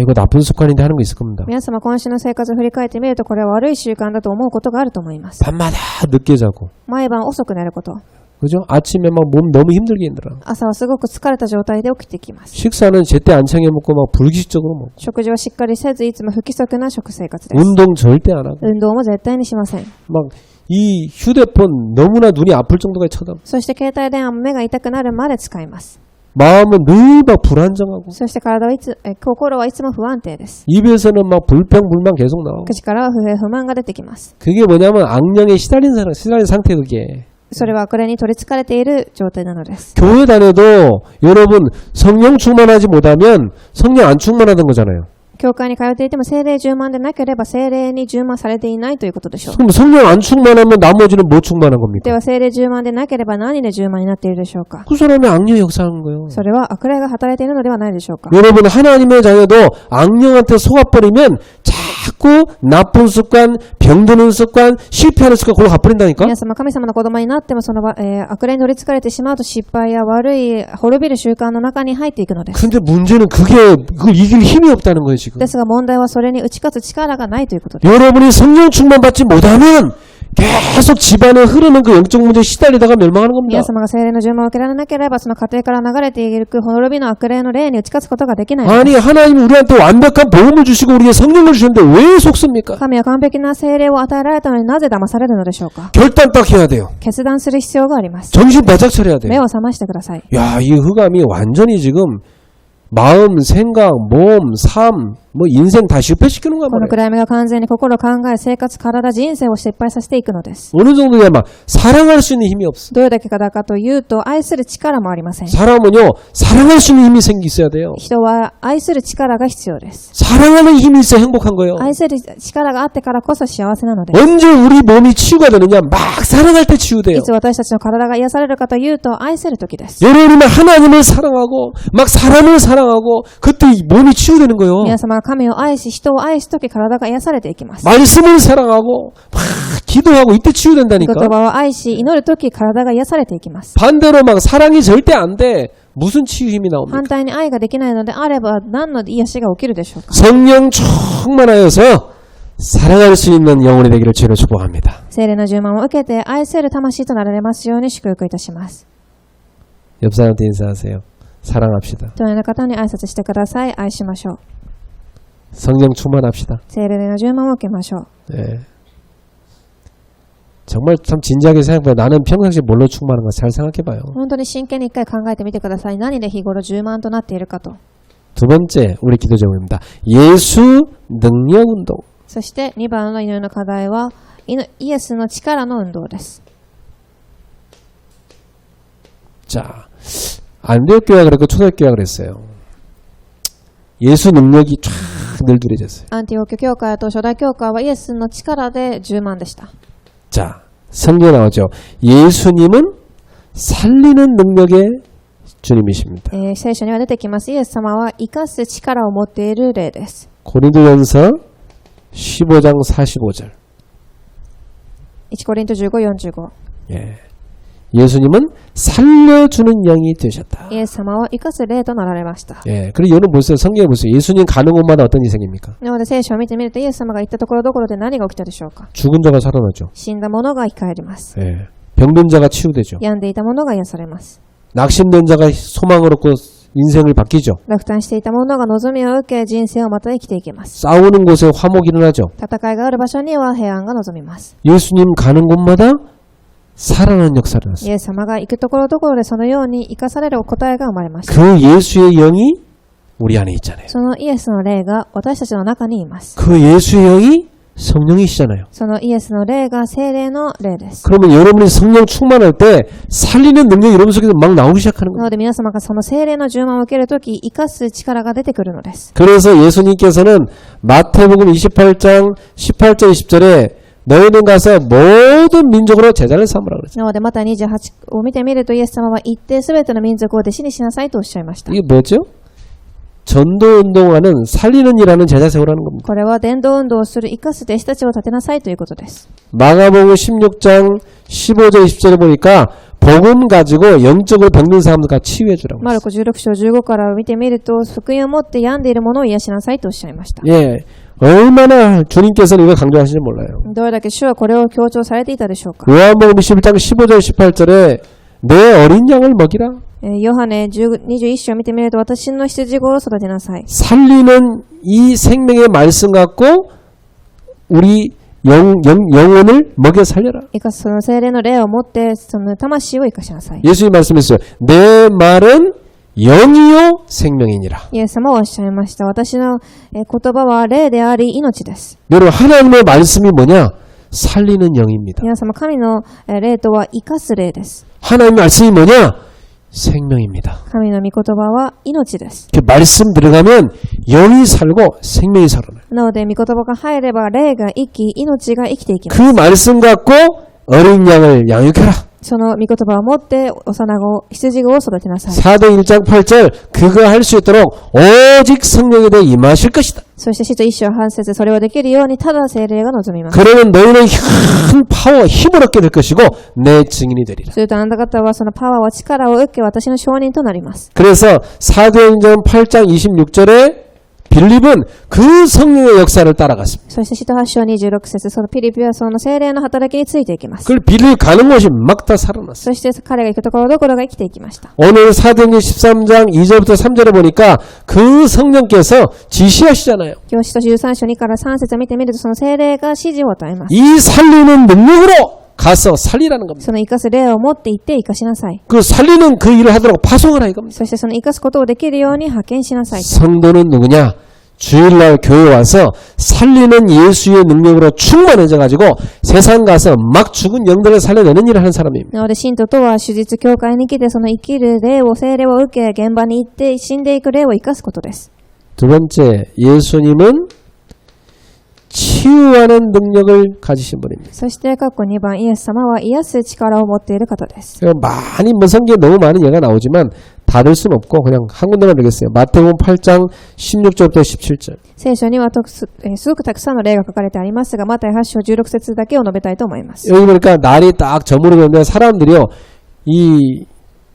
이거 나쁜 습관인데 하는 거 있을 겁니다. 皆様今週の生活を振り返ってみるとこれは悪い習慣だと思うことがあると思います。 밤마다 늦게 자고, 毎晩遅く寝ること。 그죠? 아침에 막 몸 너무 힘들게 힘들어. 朝はすごく疲れた状態で起きてきます。 식사는 제때 안 챙겨 먹고 막 불규칙적으로 먹고, 食事をしっかりせずいつも不規則な食生活です。 운동 절대 안 하고, 運動も絶対にしません。 막 이 휴대폰 너무나 눈이 아플 정도까지 쳐다보고, そして携帯電話も目が痛くなるまで使います。 마음은 늘 막 불안정하고, そして心はいつも不安定です。 입에서는 막 불평불만 계속 나오고. 口からは不平不満が出てきます。 그게 뭐냐면 악령에 시달린 상태 그게. それはこれに取り憑かれている状態なのです。 교회 다녀도 여러분 성령 충만하지 못하면 성령 안 충만하던 거잖아요. 教会に通っていても聖霊充満でなければ聖霊に充満されていないということでしょう。 그럼 성령 안 충만하면 나머지는 뭐 충만한 겁니까? では聖霊充満でなければ何で充満になっているでしょうか。 그 사람이 악령이 역사하는 거예요. それは悪霊が働いているのではないでしょうか。 여러분 하나님의 자녀도 악령한테 속아버리면 자꾸 나쁜 습관, 병드는 습관, 실패하는 습관 그걸 가버린다니까? 皆様神様の子供になってもその悪霊に取り憑かれてしまうと失敗や悪い滅びる習慣の中に入っていくのです。 근데 문제는 그걸 이길 힘이 없다는 거예요 지금. ですが問題はそれに打ち勝つ力がないということです。 여러분이 성령 충만 받지 못하면 계속 집안에 흐르는 그 영적 문제에 시달리다가 멸망하는 겁니다. 皆様が聖霊の充満を受けられなければその家庭から流れていく滅びの悪霊の霊に打ち勝つことができない。 아니 하나님이 우리한테 완벽한 복음을 주시고 우리에게 성령을 주셨는데 왜 속습니까? 神は完璧な聖霊を与えられたのになぜ騙されるのでしょうか。 결단 딱 해야 돼요. 決断する必要があります。 정신 바짝 차려야 돼요. 目を覚ましてください。 야, 이 흑암이 완전히 지금 마음, 생각, 몸, 삶, 뭐 인생 다 실패시키는 거야 この 말이에요. 暗闇が完全に心、考え、生活、体、人生を失敗させていくのです。 어느 정도냐 막 사랑할 수 있는 힘이 없어. どれだけかというと愛する力もありません。 사람은요 사랑할 수 있는 힘이 있어야 돼요. 人は愛する力が必要です。 사랑하는 힘이 있어야 행복한 거예요. 愛する力があってからこそ幸せなのです。 언제 우리 몸이 치유가 되느냐 막 사랑할 때 치유돼요. いつ私たちの体が癒されるかというと愛する時です。 여러분이 하나님을 사랑하고 막 사람을 사랑하고 그때 이 몸이 치유되는 거예요. 皆様が神を愛し人を愛す時体が癒されていきます。 말씀을 사랑하고 막 기도하고 이때 言 치유된다니까. 葉を愛し祈る時体が癒されていきます。 반대로 막 사랑이 절대 안 돼. 무슨 치유 힘이 나옵니까? 反対に愛ができないのであれば何の癒しが起きるでしょうか。 성령 충만하여서 사랑할 수 있는 영혼이 되기를 주로 축복합니다. 聖霊の充満を受けて愛せる魂となられますように祝福いたします。 옆 사람한테 인사하세요. 사랑합시다. 隣の方に挨拶してください。愛しましょう。 성령 충만합시다. 聖霊の充満を受けましょう。 예. 정말 참 진지하게 생각해봐요. 나는 평상시에 뭘로 충만한가 잘 생각해봐요. 本当に真剣に一回考えてみてください。何で日頃充満となっているかと。 두 번째 우리 기도 제목입니다. 예수 능력 운동. そして2番の祈りの課題はイエスの力の運動です。 자, 안디옥교회가 그랬고 초대교회가 그랬어요. 예수 능력이 쫙 늘들여졌어요. アンティオキ教会と初代教会はイエスの力で充満でした。 자, 성경에 나오죠. 예수님은 살리는 능력의 주님이십니다. 聖書には出てきます。イエス様は生かす力を持っている霊です。 고린도전서 15장 45절. 1コリント15、45。 예. 예수님은 살려주는 영이 되셨다. イエス様は生かす霊となられました。 예. 그리고 여러분 보세요. 성경에 보세요. 예수님 가는 곳마다 어떤 일이 생깁니까? なので聖書を見てみるとイエス様が行ったところどころで何が起きたでしょうか。 죽은 자가 살아나죠. 死んだ者が生き返ります。 예. 병든 자가 치유되죠. 病んでいた者が癒されます。 낙심된 자가 소망을 얻고 인생을 바뀌죠. 落胆していた者が望みを受け人生をまた生きていきます。 싸우는 곳에 화목이 일어나죠. 戦いがある場所には平安が望みます。 예수님 가는 곳마다 살아나는 역사를 났어요. イエス様が行くところどころでそのように生かされる答えが生まれました。 그 예수의 영이 우리 안에 있잖아요. そのイエスの霊が私たちの中にいます。 그 예수의 영이 성령이시잖아요. そのイエスの霊が聖霊の霊です。 그러면 여러분이 성령 충만할 때 살리는 능력이 여러분 속에서 막 나오기 시작하는 な 거예요. ので皆様がその聖霊の充満を受けるとき、生かす力が出てくるのです。 그래서 예수님께서는 마태복음 28장 18절 20절에 너희는 가서 모든 민족으로 제자를 삼으라 그랬어요. なのでまた28を見てみるとイエス様は行ってすべての民族を弟子にしなさいとおっしゃいました。 이게 뭐죠? 전도 운동하는 살리는 일하는 제자 세우라는 겁니다. これは伝道運動をする生かす弟子たちを立てなさいということです。 마가복음 16장 15절 20절에 보니까 복음 가지고 영적으로 병든 사람들과 치유해 주라고 マルコ16章15から見てみると福音を持って病んでいる者を癒しなさいとおっしゃいました。 예, 얼마나 주님께서는 이걸 강조하시는지 몰라요. どれだけ主はこれを強調されていたでしょうか。 요한복음 11장 15절 18절에 내 어린 양을 먹이라. ヨハネ21章を見てみると私の羊子を育てなさい。 살리는 이 생명의 말씀 갖고 우리 영혼을 먹여 살려라. 生かすその聖霊の霊を持ってその魂を生かしなさい。 예수님 말씀했어요. 내 말은 영이요 생명이니라. イエス様はおっしゃいました。私の言葉は霊であり命です。 여러분 하나님의 말씀이 뭐냐? 살리는 영입니다. 皆様神の霊とは生かす霊です。 하나님의 말씀이 뭐냐? 생명입니다. 神の御言葉は命です。 그 말씀 들어가면 영이 살고 생명이 살아나요. なので御言葉が入れば霊が生き命が生きていきます。 그 말씀 갖고 어린 양을 양육해라. その御言葉を持って幼子羊子を育てなさい。 사도 1장 8절 그거 할 수 있도록 오직 성령에 대해 임하실 것이다. そして使徒一章半節それをできるようにただ聖霊が望みます。 그러면 너희는 큰 파워 힘을 얻게 될 것이고 내 증인이 되리라. するとあなた方はそのパワーは力を受け私の証人となります。 그래서 사도행전 8장 26절에 빌립은 그 성령의 역사를 따라갔습니다. そして使徒8章26節そのピリピはその聖霊の働きについていきます。 그걸 빌립 가는 곳이 막 다 살아났어요. そして彼が行くところどころが生きていきました。 오늘 사도행전 13장 2절부터 3절에 보니까 그 성령께서 지시하시잖아요. 今日使徒13章2から3節を見てみるとその聖霊が指示を与えます。 이 살리는 능력으로 가서 살리라는 겁니다. その生かす霊を持って行って生かしなさい。 그 살리는 그 일을 하도록 파송하라 이겁니다. そしてその生かすことをできるように派遣しなさい。 성도는 누구냐? 주일날 교회 와서 살리는 예수의 능력으로 충만해져 가지고 세상 가서 막 죽은 영들을 살려내는 일을 하는 사람입니다. なので信徒とは手術教会に来てその生きる霊を聖霊を受け現場に行って死んでいく霊を生かすことです。 두 번째, 예수님은 치유하는 능력을 가지신 분입니다. そして2番イエス様は癒す力を持っている方です。 많이 성경에 너무 많은 예가 나오지만 다 들 수는 없고 그냥 한 군데만 되겠어요. 마태복음 8장 16절부터 17절. 聖書にはすごくたくさんの例が書かれてありますがマタイ8章16節だけを述べたいと思います。 여기 보니까 날이 딱 저무르면 사람들이요 이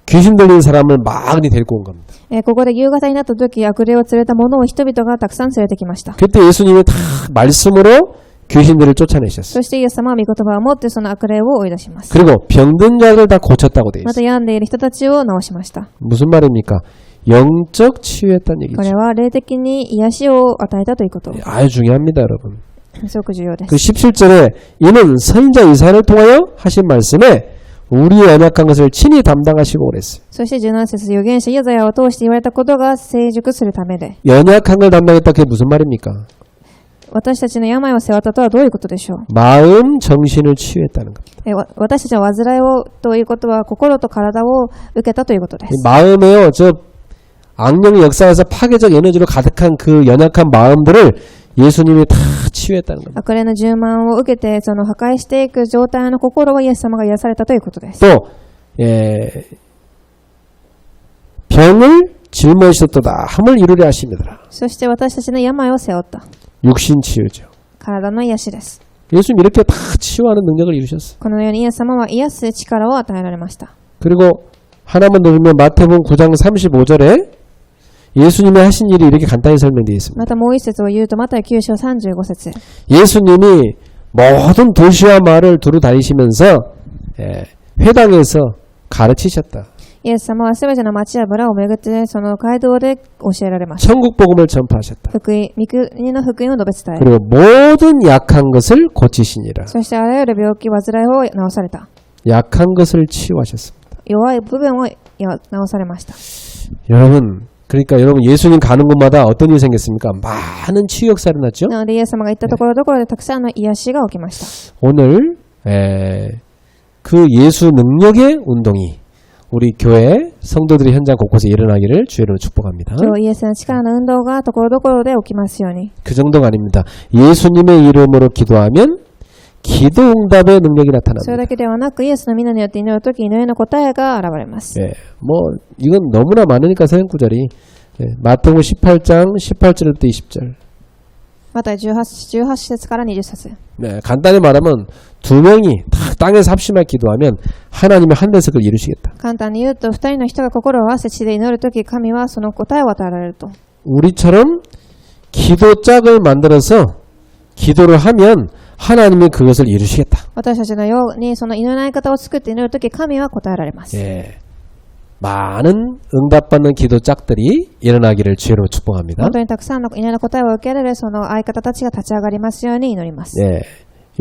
귀신 들린 사람을 막 데리고 온 겁니다. ここで夕方になった時悪霊を連れた者を人々がたくさん連れてきました。 그때 예수님이 다 말씀으로 귀신들을 쫓아내셨어요. そしてイエス様は御言葉を持ってその悪霊を追い出します。 그리고 병든 자들 다 고쳤다고 돼 また있어요. 病んでいる人たちを治しました。 무슨 말입니까? 영적 치유했다는 こ 얘기죠. れは霊的に癒しを与えたということ。 아주 중요합니다, 여러분. すごく重要で 그 す。 17절에 이는 선지자 이사야를 통하여 하신 말씀에 우리의 연약한 것을 친히 담당하시고 그랬어요. そして17節、預言者イザヤを通して言われたことが成熟するためで、 연약한 걸 담당했다 그게 무슨 말입니까? 私たちの病を背負ったとはどういうことでしょう。 마음, 정신을 치유했다는 겁니다. 私たちは患いをということは心と体を受けたということで 이 す。 마음에요, 저 악령의 역사에서 파괴적 에너지로 가득한 그 연약한 마음들을 예수님이 다 치유했다는 겁니다. 悪霊の充満を受けてその破壊していく状態の心をイエス様が癒されたということです。 또 병을 짊어지셨도다 함을 이루려 하십니다. そして私たちの病を背負った 육신 치유죠. 体の癒しです。 예수님 이렇게 다 치유하는 능력을 이루셨어요. このようにイエス様は癒す力を与えられました。 그리고 하나만 더 보면 마태복음 9장 35절에 예수님이 하신 일이 이렇게 간단히 설명되어 있습니다. またもう一節を言うとマタイ9章35節 예수님이 모든 도시와 마을을 두루 다니시면서 회당에서 가르치셨다. イエス様はすべての町や村を巡ってその街道で教えられました。 천국 복음을 전파하셨다. 福音、御国の福音を述べ伝え、 그리고 모든 약한 것을 고치시니라. そしてあらゆる病気、患いを治された。 약한 것을 치유하셨습니다. 弱い部分を治されました。 여러분, 그러니까 여러분 예수님 가는 곳마다 어떤 일이 생겼습니까? 많은 치유 역사가 일어났죠. なのでイエス様が行ったところどころでたくさんの癒しが起きました。 오늘 그 예수 능력의 운동이 우리 교회 성도들이 현장 곳곳에 일어나기를 주의 이름으로 축복합니다. 今日イエスの力の運動がところどころで起きますように。 그 정도가 아닙니다. 예수님의 이름으로 기도하면 기도 응답의 능력이 それ 나타납니다. だけではなくイエスの皆によって祈るとき祈りの答えが現れます。 이건 너무나 많으니까 서연구절이 마태복음 18장 18절부터 20절. また18節から20節。 간단히 말하면 두 명이 땅에서 합심하여 기도하면 하나님의 한 대석을 이루시겠다. 簡単に言うと、二人の人が心を合わせ地で祈るとき、神はその答えを与えられると。 우리처럼 기도 짝을 만들어서 기도를 하면 하나님이 그것을 이루시겠다. 私たちのようにその祈らない方を作って祈るとき、神は答えられます。 많은 응답받는 기도 짝들이 일어나기를 주로 축복합니다. 本当にたくさんの祈りの答えを受けられるその相方たちが立ち上がりますように祈ります。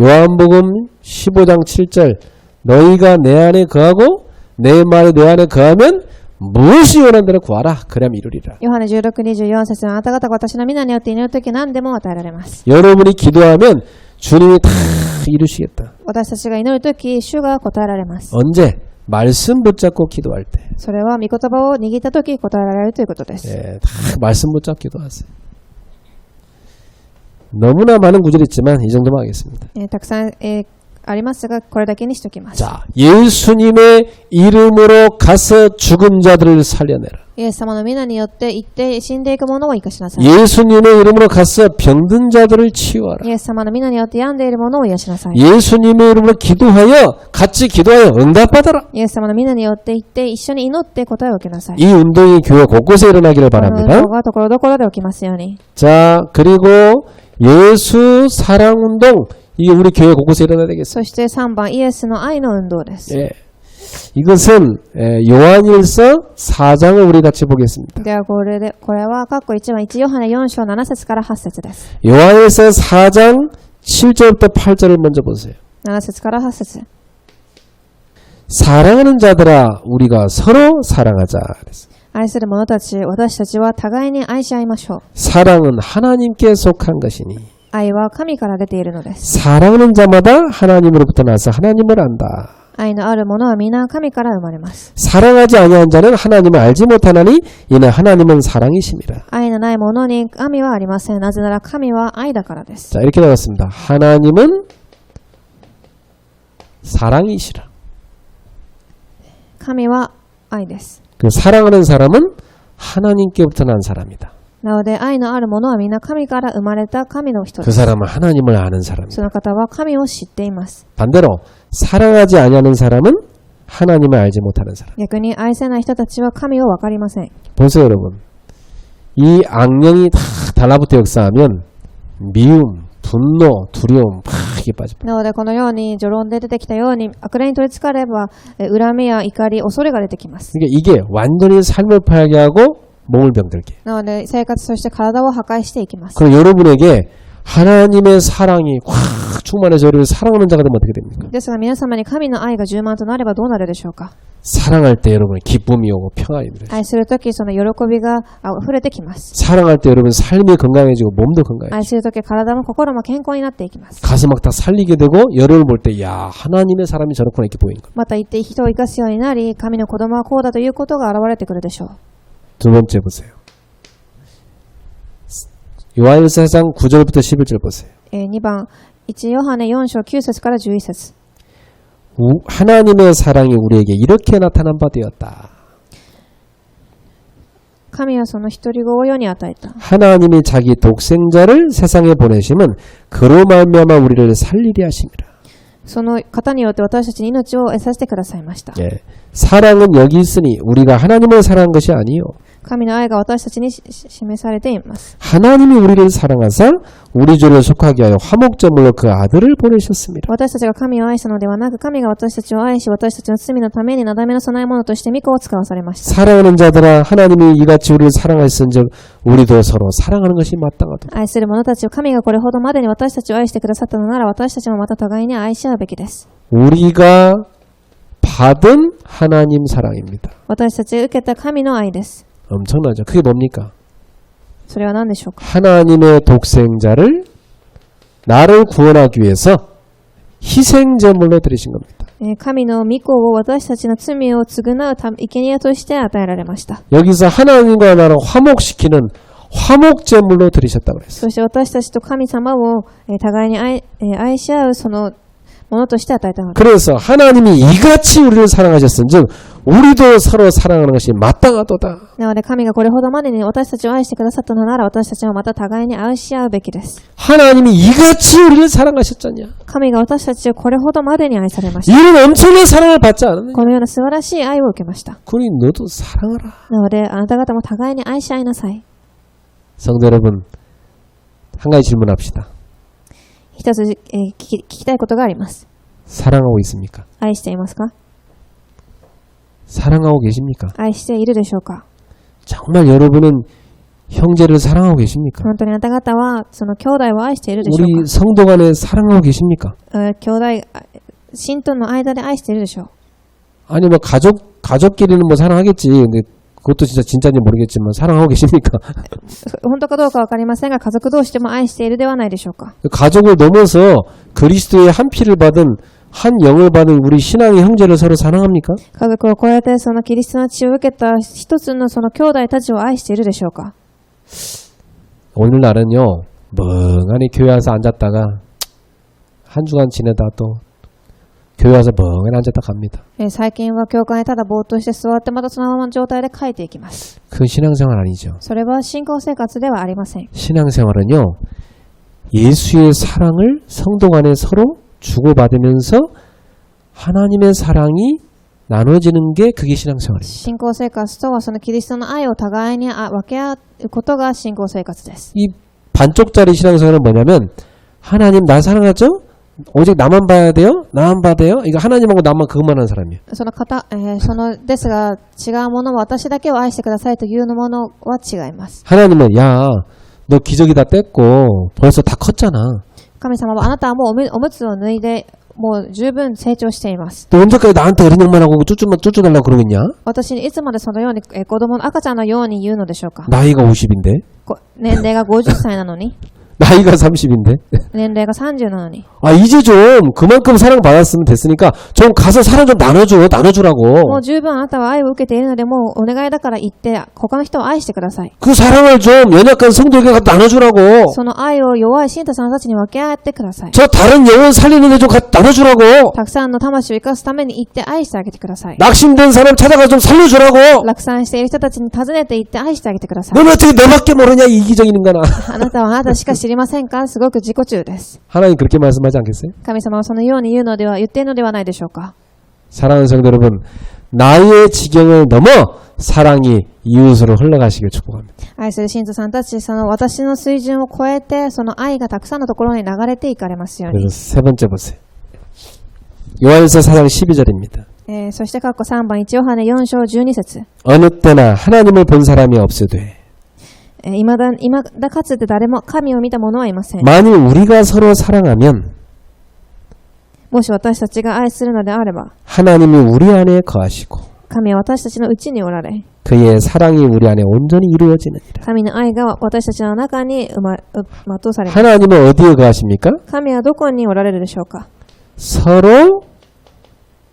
요한복음 15장 7절 너희가 내 안에 거하고 내 말이 내 안에 거하면 무엇이 원하는 대로 구하라 그럼 이루리라. ヨハネ16、24節のあなた方が私の皆によって祈るとき何でも与えられます。 여러분이 기도하면 주님이 다 이루시겠다. 私たちが祈るとき、主が答えられます。 언제? 말씀 붙잡고 기도할 때. それは御言葉を握ったとき答えられるということです。 다 말씀 붙잡고 기도하세요. 너무나 많은 구절이 있지만 이 정도만 하겠습니다. たくさん、ありますが、これだけにしておきます。 자, 예수님의 이름으로 가서 죽은 자들을 살려내라. イエス様の皆によって行って死んでいく者を生かしなさい。 예수님의 이름으로 가서 병든 자들을 치유하라. イエス様の皆によって病んでいる者を癒しなさい。 예수님의 이름으로 기도하여 같이 기도하여 응답받아라. イエス様の皆によって行って一緒に祈って答えを受けなさい。 이 운동이 교회 곳곳에 일어나기를 この運 바랍니다. 動がところどころで起きますように。 자, 그리고 예수 사랑 운동 이 우리 교회 곳곳에 일어나야 되겠어요. そして3番、イエスの愛の運動です。 이것은 요한일서 4장을 우리 같이 보겠습니다. ではこれは括弧1番1ヨハネ4章7節から8節です。 요한일서 4장 7절부터 8절을 먼저 보세요. 7節から8節。 사랑하는 자들아 우리가 서로 사랑하자. 愛する者たち、私たちは互いに愛し合いましょう。 사랑은 하나님께 속한 것이니 愛は神から出ているのです。 사랑하는 자마다 하나님으로부터 나서 하나님을 안다. 愛のある者は皆神から生まれます。 사랑하지 아니한 자는 하나님을 알지 못하나니 이는 하나님은 사랑이심이라. 愛のない者に神はありません。なぜなら神は愛だからです。 자, 이렇게 나왔습니다. 하나님은 사랑이시라. 神は愛です。 그 사랑하는 사람은 하나님께부터 난 사람이다. なので愛のある者は皆神から生まれた神の人 그 です。 사람은 하나님을 아는 사람이다. その方は神を知っています。 반대로 사랑하지 아니하는 사람은 하나님을 알지 못하는 사람. 逆に愛せない人たちは神を分かりません。 보세요, 여러분. 이 악령이 다 달라붙어 역사하면 미움, 분노, 두려움 막 이게 빠집니다. なのでこのように序論で出てきたように悪霊に取り憑かれば恨みや怒り、恐れが出てきます。 그러니까 이게 완전히 삶을 파괴하고 몸을 병들게. なので、生活そして体を破壊していきます。 그럼 여러분에게 하나님의 사랑이 확 충만해서 여러분을 사랑하는 자가 되면 어떻게 됩니까? ですが皆様に神の愛が充満となればどうなるでしょうか。 사랑할 때 여러분 기쁨이 오고 평안이 들어요. 愛するとき、その喜びが溢れてきます。 사랑할 때 여러분 삶이 건강해지고 몸도 건강해지고 愛するとき、体も心も健康になっていきます。 가슴 막 다 살리게 되고 여러분을 볼 때 야 하나님의 사람이 저렇구나 이렇게 보이는 거예요. また言って人を生かすようになり、神の子供はこうだということが現れてくるでしょう。 두 번째 보세요. 요한일서 4장 9절부터 11절 보세요. 2番、1ヨハネ4章9節から11節。 하나님의 사랑이 우리에게 이렇게 나타난 바 되었다. 神はその一人子を世に与えた。 하나님이 자기 독생자를 세상에 보내심은 그로 말미암아 우리를 살리려 하심이라. その方によって私たちに命を得させてくださいました。 예. 사랑은 여기 있으니 우리가 하나님을 사랑한 것이 아니요. 神の愛が私たちに示されています。 하나님이 우리를 사랑하사 우리 죄를 속하게 하여 화목제물로 그 아들을 보내셨습니다. 私たちが神を愛したのではなく、神が私たちを愛し、私たちの罪のためになだめの供え物として御子を使わされました。 사랑하는 자들아 하나님이 이같이 우리를 사랑하셨은즉 우리도 서로 사랑하는 것이 마땅하다. 愛する者たちを神がこれほどまでに私たちを愛してくださったのなら、私たちもまた互いに愛し合うべきです。 우리가 받은 하나님 사랑입니다. 私たちが受けた神の愛です。 엄청나죠. 그게 뭡니까? それは何でしょうか。 하나님의 독생자를 나를 구원하기 위해서 희생제물로 드리신 겁니다. 神の御子を私たちの罪を償う生贄として与えられました。 여기서 하나님과 나를 화목시키는 화목제물로 드리셨다고 그랬어요. そして私たちと神様を互いに愛し合うそのものとして与えたのです。 그래서 하나님이 이같이 우리를 사랑하셨은즉 우리도 서로 사랑하는 것이 마땅하도다. なので神がこれほどまでに私たちを愛してくださったのなら、私たちもまた互いに愛し合うべきです。 하나님이 이같이 우리를 사랑하셨잖냐. 神が私たちをこれほどまでに愛されました。 이런 엄청난 사랑을 받지 않았느냐. このような素晴らしい愛を受けました。 그러니 너도 사랑하라. なのであなた方も互いに愛し合いなさい。 성도 여러분, 한 가지 질문합시다. 一つ、聞きたいことがあります。 사랑하고 있습니까? 愛していますか？ 사랑하고 계십니까? 愛しているでしょうか？ 정말 여러분은 형제를 사랑하고 계십니까? 本当にあなた方はその兄弟を愛しているでしょう 우리 성도 간에 사랑하고 계십니까? か？兄弟、信徒の間で愛しているでしょう。 아니 뭐 가족끼리는 뭐 사랑하겠지. 근데 그것도 진짜인지 모르겠지만 사랑하고 계십니까? 本当かどうかわかりませんが、家族同士でも愛しているではないでしょうか。 가족을 넘어서 그리스도의 한 피를 받은 한 영을 받은 우리 신앙의 형제를 서로 사랑합니까? 家族を超えてそのキリストの血を受けた一つのその兄弟たちを愛しているでしょうか。 오늘날은요 멍하니 교회 와서 앉았다가 한 주간 지내다 또 교회 와서 멍하니 앉았다 갑니다. 最近は教会にただぼーっとして座ってまたそのままの状態で帰っていきます。 그건 신앙생활 아니죠. それは信仰生活ではありません。 신앙생활은요 예수의 사랑을 성도 간에 서로 주고받으면서 하나님의 사랑이 나눠지는 게 그게 신앙생활입니다. 信仰生活とはそのキリストの愛を互いに分け合うことが信仰生活です。 이 반쪽짜리 신앙생활은 뭐냐면 하나님 나 사랑하죠? 오직 나만 봐야 돼요? 나만 봐야 돼요? 이거 하나님하고 나만 그것만 하는 사람이에요. ですが違うものは私だけを愛してくださいというものは違います。 하나님은 야, 너 기저귀 다 뗐고 벌써 다 컸잖아. 神様はあなたはもうおむつを脱いでもう十分成長しています。 너 언제까지 나한테 어린 양만 하고 쭈쭈달라고 그러겠냐? 私にいつまでそのように子供の赤ちゃんのように言うのでしょうか。 나이가 50인데? 年齢が50歳なのに 나이가 30인데? 年齢が30なのに 아 이제 좀 그만큼 사랑받았으면 됐으니까 좀 가서 사랑 좀 나눠주라고. もう十分あなたは愛を受けているのでもうお願いだから言って他の人を愛してください。 그 사랑을 좀 연약한 성도에게 갖다 나눠주라고. その愛を弱い信徒さんたちに分け合ってください。 저 다른 영혼 살리는 데 좀 나눠주라고. たくさんの魂を生かすために言って愛してあげてください。 낙심된 사람 찾아가서 좀 살려주라고. 落胆している人たちに尋ねて行って愛してあげてください。 너는 어떻게 내밖에 모르냐 이 이기적인 인간아. あなたはあなたしか知りませんか？すごく自己中です。 하나님 그렇게 말씀하지 않겠어요? 神様はそのように言っているのではないでしょうか。 사랑하는 성도 여러분, 나의 지경을 넘어 사랑이 이웃으로 흘러가시길 축복합니다. 愛する信徒さんたち、その私の水準を超えて、その愛がたくさんのところに流れていかれますように。 그래서 세 번째 보세요. 요한일서 4장 12절입니다. そして括弧3番1ヨハネ4章12節 어느 때나 하나님을 본 사람이 없으되 いまだかつて誰も神を見た者はいません。 만일 우리가 서로 사랑하면 もし私たちが愛するのであれば 하나님이 우리 안에 거하시고 神は私たちのうちにおられ 그의 사랑이 우리 안에 온전히 이루어지느니라. 神の愛が私たちの中に全うされます。 하나님은 어디에 거하십니까? 神はどこにおられるでしょうか。 서로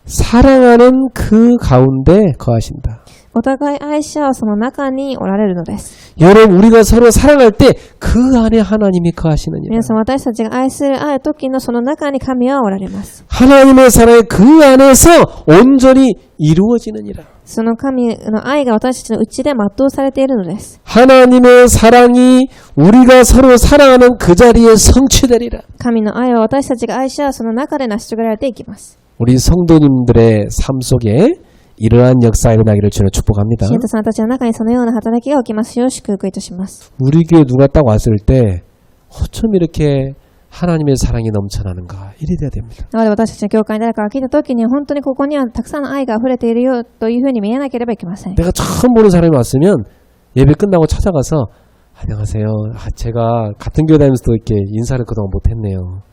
사랑하는 그 가운데 거하신다. お互い愛し合うその中におられるのです。 여러분 우리가 서로 사랑할 때 그 안에 하나님이 거하시느니라. 皆さん私たちが愛する愛時のその中に神はおられます。 하나님의 사랑이 그 안에서 온전히 이루어지느니라. その神の愛が私たちのうちで全うされているのです。 하나님의 사랑이 우리가 서로 사랑하는 그 자리에 성취되리라. 神の愛は私たちが愛し合うその中で成し遂げられていきます。 우리 성도님들의 삶 속에 이러한 역사가 일어나기를 주는 축복합니다. 信徒さんたちの中にそのような働きが起きますよう祝福いたします。 우리 교회 누가 딱 왔을 때 어쩜 이렇게 하나님의 사랑이 넘쳐나는가 이래 돼야 됩니다. なので私たちの教会に誰かが聞いたときに本当にここにはたくさんの愛が溢れているよというふうに見えなければいけません。 내가 처음 보는 사람이 왔으면 예배 끝나고 찾아가서 안녕하세요. 제가 같은 교회 다니면서도 이렇게 인사를 그동안 못했네요.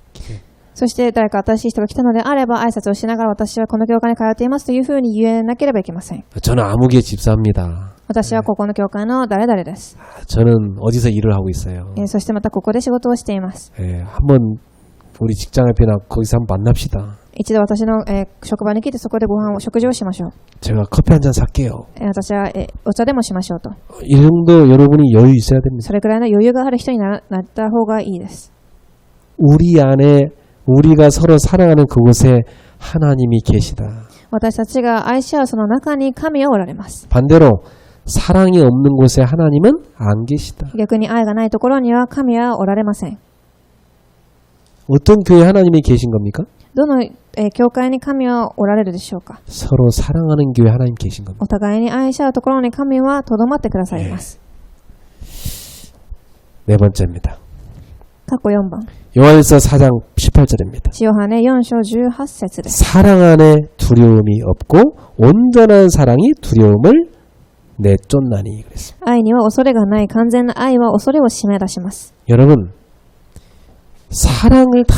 そして誰か新しい人が来たのであれば挨拶をしながら私はこの教会に通っていますというふうに言えなければいけません。 저는 아무개 집사입니다. 私はここの教会の誰々です。 저는 어디서 일을 하고 있어요. そしてまたここで仕事をしています。 한번 우리 직장 앞이나 거기서 한번 만납시다. 一度私の、職場に来てそこで食事をしましょう。 제가 커피 한 잔 살게요. 私は、お茶でもしましょうと。 이 정도 여러분이 여유 있어야 됩니다. それくらいの余裕がある人になった方がいいです。 우리 안에 우리가 서로 사랑하는 그곳에 하나님이 계시다. 私たちが愛し合うその中に神はおられます。 반대로 사랑이 없는 곳에 하나님은 안 계시다. 逆に愛がないところには神はおられません。 어떤 교회에 하나님이 계신 겁니까? どの、教会に神はおられるでしょうか。 서로 사랑하는 교회에 하나님 계신 겁니다. お互いに愛し合うところに神はとどまってくださいます。 네 번째입니다. 過去4番。 요한일서 4장 18절입니다. ヨハネ4章18節です。 사랑 안에 두려움이 없고 온전한 사랑이 두려움을 내쫓나니 그랬습니다. 愛には恐れがない。完全な愛は恐れを締め出します。 여러분 사랑을 다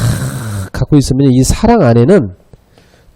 갖고 있으면 이 사랑 안에는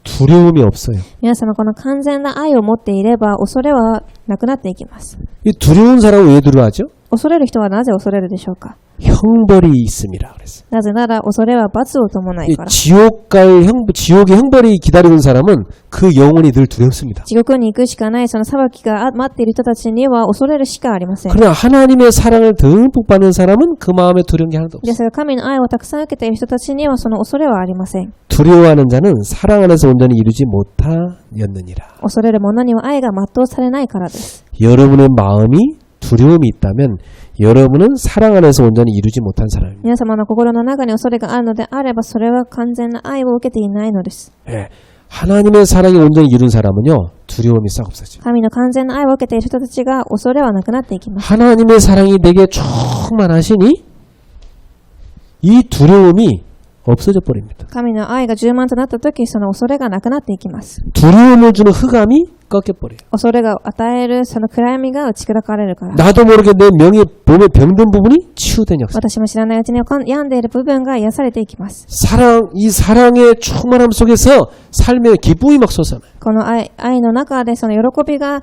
두려움이 없어요. 皆様この完全な愛を持っていれば恐れはなくなっていきます。 이 두려운 사람은 왜 두려워하죠? 恐れる人はなぜ恐れるでしょうか。 형벌이 있음이라 그랬어요. なぜなら恐れは罰を伴い 이 から。 지옥의 형벌이 기다리는 사람은 그 영혼이 늘 두렵습니다. 地獄に行くしかないその裁きが待っている人たちには恐れるしかありません。 그러나 하나님의 사랑을 듬뿍 받는 사람은 그 마음에 두려운 게 하나도 で 없어요. すが神の愛をたくさん受けている人たちにはその恐れはありません。 두려워하는 자는 사랑 안에서 온전히 이루지 못하였느니라. 恐れる者には愛が全うされないからです。 여러분의 마음이 두려움이 있다면 여러분은 사랑 안에서 온전히 이루지 못한 사람입니다. 皆様の心の中に恐れがあるのであればそれは完全な愛を受けていないのです。 예, 하나님의 사랑이 온전히 이룬 사람은요 두려움이 싹 없어져요. 神の完全な愛を受けている人たちが恐れはなくなっていきます。 하나님의 사랑이 내게 충만하시니 이 두려움이 없어져 버립니다. 神の愛が充満となった時その恐れがなくなっていきます。 두려움을 주는 흑암이 꺾여버려요. 恐れが与えるその暗闇が打ち砕かれるから。 나도 모르게 내 명예 몸에 병든 부분이 치유된 역사. 私も知らないうちに病んでいる部分が癒されていきます。 이 사랑의 충만함 속에서 삶의 기쁨이 막 솟아나요. この愛の中でその喜びが、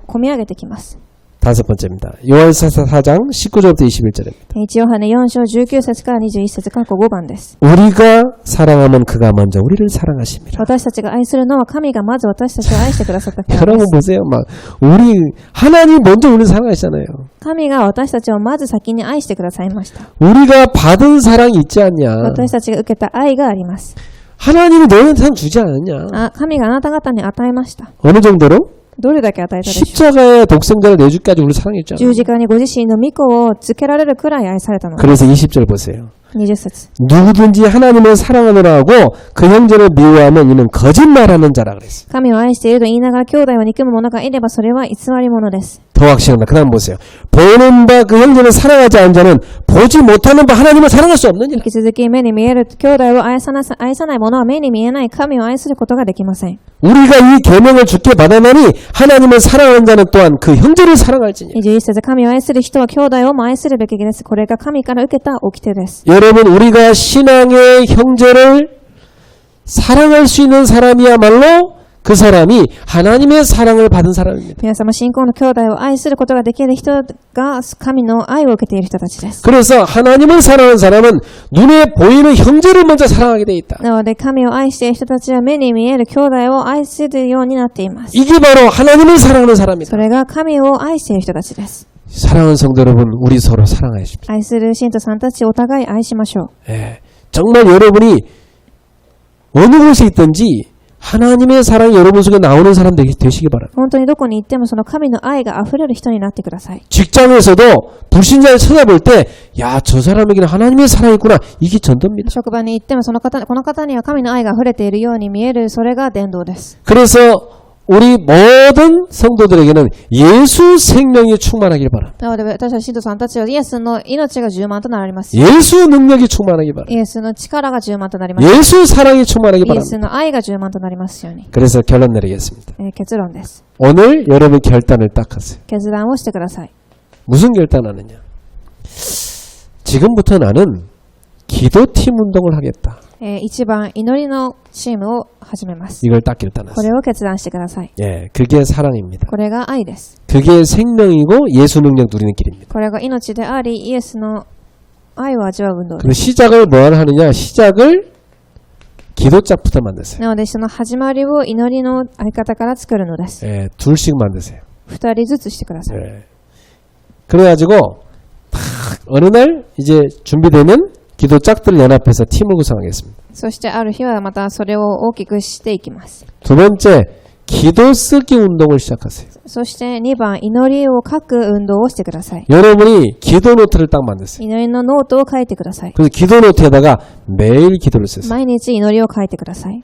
込み上げてきます。 다섯 번째입니다. 요한일서 4장 19절부터 21절입니다. 1ヨハネ4章19節から21節過去5番です。 우리가 사랑하면 그가 먼저 우리를 사랑하십니다. 私たちが愛するのは神がまず私たちを愛してくださったからで 여러분 す。 보세요. 하나님 먼저 우리를 사랑하시잖아요. 神が私たちをまず先に愛してくださいました。 우리가 받은 사랑이 있지 않냐. 私たちが受けた愛があります。 하나님이 너희한테 상 주지 않았냐. 神があなた方に与えました。 어느 정도로? どれだけ与えたでしょう。 십자가의 독생자를 내줄까지 우리를 사랑했잖아요. 十字架にご自身の御子をつけられるくらい愛されたのです。 그래서 20절 보세요. 20節 누구든지 하나님을 사랑하느라 하고 그 형제를 미워하면 이는 거짓말하는 자라 그랬어요. 神を愛していると言いながら兄弟を憎む者がいればそれは偽り者です。 더 확실합니다. 그 다음 보세요. 보는 바 그 형제를 사랑하지 않은 자는 보지 못하는 바 하나님을 사랑할 수 없느니라. 引き続き目に見える兄弟を愛さない者は目に見えない神を愛することができません。 우리가 이 계명을 주께 받아나니 하나님을 사랑하는 자는 또한 그 형제를 사랑할지니. 21節神を愛する人は兄弟をも愛するべきです。これが神から受けた掟です。 여러분 우리가 신앙의 형제를 사랑할 수 있는 사람이야말로 그 사람이 하나님의 사랑을 받은 사람입니다. 皆様、信仰の兄弟を愛することができる人が神の愛を受けている人たちです。 그래서 하나님을 사랑하는 사람은 눈에 보이는 형제를 먼저 사랑하게 돼 있다. なので神を愛している人たちは目に見える兄弟を愛するようになっています。 이게 바로 하나님을 사랑하는 사람이다. それが神を愛している人たちです。 사랑하는 성도 여러분, 우리 서로 사랑하십시오. 愛する信徒さんたちお互い愛しましょう。 예, 정말 여러분이 어느 곳에 있든지 하나님의 사랑이 여러분 속에 나오는 사람 되시기 바랍니다. 本当にどこに行ってもその神の愛が溢れる人になってください。 직장에서도 불신자를 찾아볼 때, 야, 저 사람에게는 하나님의 사랑이 있구나. 이게 전도입니다. 職場に行ってもこの方には神の愛が溢れているように見える、それが伝道です。 그래서 우리 모든 성도들에게는 예수 생명이 충만하길 바랍니다. なので私たち信徒さんたちはイエスの命が充満となりますよ。 예수 능력이 충만하길 바랍니다. イエスの力が充満となります。 예수 사랑이 충만하길 イエス 바랍니다. の愛が充満となりますように。 그래서 결론 내리겠습니다. 結論です。 오늘 여러분 결단을 딱 하세요. 決断をしてください。 무슨 결단하느냐? 지금부터 나는 기도팀 운동을 하겠다. 一番祈りのチームを始めます。 이걸 딱 こ 결단하세요. れを決断してください。 예, 그게 사랑입니다. これが愛です。 그게 생명이고 예수 능력 누리는 길입니다. これが命であり、イエスの愛を味わう運動です。 그 시작을 뭐 하느냐? 시작을 기도짝부터 만드세요. なのでその始まりを祈りの相方から作るのです。 예, 둘씩 만드세요. 2人ずつしてください。 예. 그래가지고 딱 어느 날 이제 준비되면 기도짝들 연합해서 팀을 구성하겠습니다. そしてある日はまたそれを大きくしていきます。 두 번째, 기도 쓰기 운동을 시작하세요. そして2番、祈りを書く運動をしてください。 여러분이 기도 노트를 딱 만드세요. 祈りのノートを書いてください。 그래서 기도 노트에다가 매일 기도를 쓰세요. 毎日祈りを書いてください。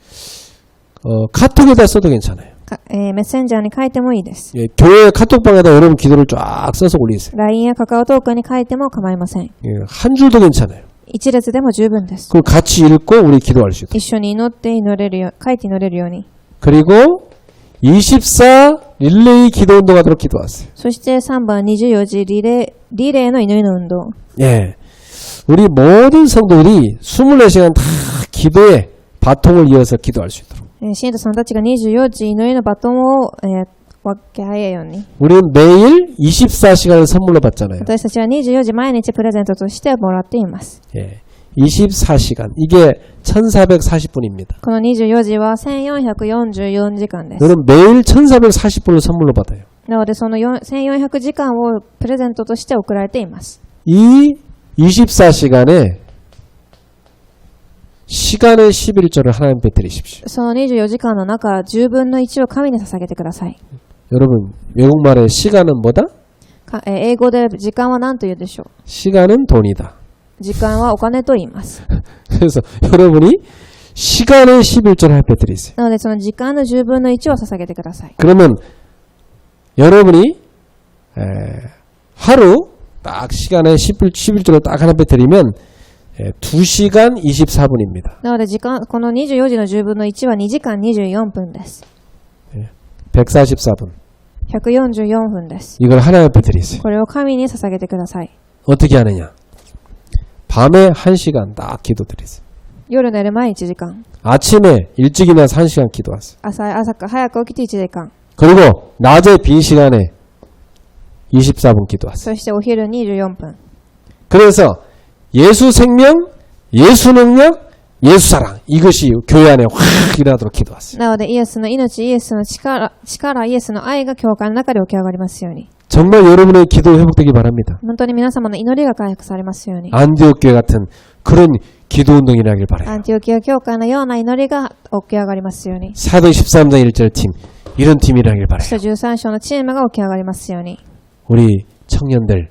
카톡에다 써도 괜찮아요. メッセンジャーに書いてもいいです。 예, 교회 카톡방에다 여러분 기도를 쫙 써서 올리세요. LINE やカカオトークに書いても構いません。 예, 한 줄도 괜찮아요. 一列でも十分です。 그걸 같이 읽고 우리 기도할 수 있도록. 一緒に祈って祈れるよう、書いて祈れるように。 그리고 24 릴레이 기도 운동하도록 기도하세요. そして3番、24時リレーの祈りの運動。 예, 우리 모든 성도들이 24시간 다 기도에 바통을 이어서 기도할 수 있도록. 信徒さんたちが24時祈りのバトンを、分け合えように。 우리는 매일 24시간을 선물로 받잖아요. 私たちは24時毎日プレゼントとしてもらっています。 예, 24시간. 이게 1440분입니다. この24時は1444時間です。 여러분 매일 1440분을 선물로 받아요. なのでその1400時間をプレゼントとして送られています。 이 24시간에 시간의 11조를 하나님께 드리십시오. その24時間の中、10分の1を神に捧げてください。 여러분 외국말에 시간은 뭐다? 英語で時間は何と言うでしょう。 시간은 돈이다. 時間はお金と言います。 그래서 여러분이 시간의 11조를 하나님께 드리세요. なのでその時間の10分の1を捧げてください。 그러면 여러분이 하루 딱 시간에 11조를 딱 하나님께 드리면 2시간 24분입니다. なのでこの24時の10分の1は2時間24分です。 144분. 144分です。 이걸 하나님 앞에 드리세요. これを神に捧げてください。 어떻게 하느냐? 밤에 1시간 딱 기도 드리세요. 夜寝る前1時間。 아침에 일찍 일어나서 1시간 기도하세요. 朝早く起きて1時間。 그리고 낮에 빈 시간에 24분 기도하세요. そしてお昼24分。 그래서 예수 생명, 예수 능력, 예수 사랑 이것이 교회 안에 확 일어나도록 기도하세요. なのでイエスの命、イエスの力、イエスの愛が教会の中で起き上がりますように。 정말 여러분의 기도 회복되기 바랍니다. 本当に皆様の祈りが回復されますように。 안디옥 교회 같은 그런 기도 운동이 일어나길 ア 바라요. ンティオキア教会のような祈りが起き上がりますように。 사도 13장 1절 팀 이런 팀이 일어나길 使 바라요. 徒13章のチームが起き上がりますように。 우리 청년들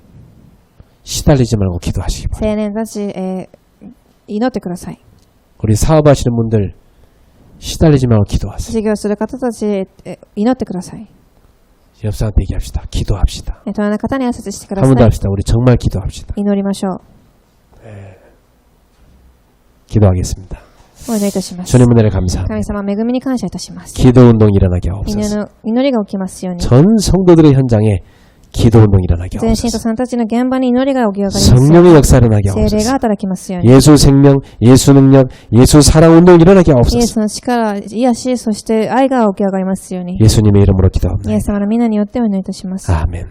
시달리지 말고 기도하시기 바랍니다. 青年たち、祈ってください。 우리 사업하시는 분들 시달리지 말고 기도하세요. 事業する方たち、祈ってください。 옆 사람한테 얘기합시다. 기도합시다. 隣の方に挨拶してくだ 한 さ 번 더 い。 합시다. 우리 정말 기도합시다. 祈りましょう。 기도하겠습니다. お祈りいたします。 주님 은혜를 감사합니다. 神様、恵みに感謝いたします。 기도 운동 일어나게 하옵소서. 祈りが起きますように。 전 성도들의 현장에 기도運動 일어나게 全信徒 하옵소서. さんたちの現場に祈りが起き上がりますように。 성령의 역사 일어나게 聖霊が 하옵소서. 働きますように。 예수 생명, 예수 능력, 예수 사랑 운동 일어나게 イエ 하옵소서. スの力、癒し、そして愛が起き上がりますように。 예수님의 이름으로 イエ 기도합니다. ス様の皆によってお祈りいたします。 아멘.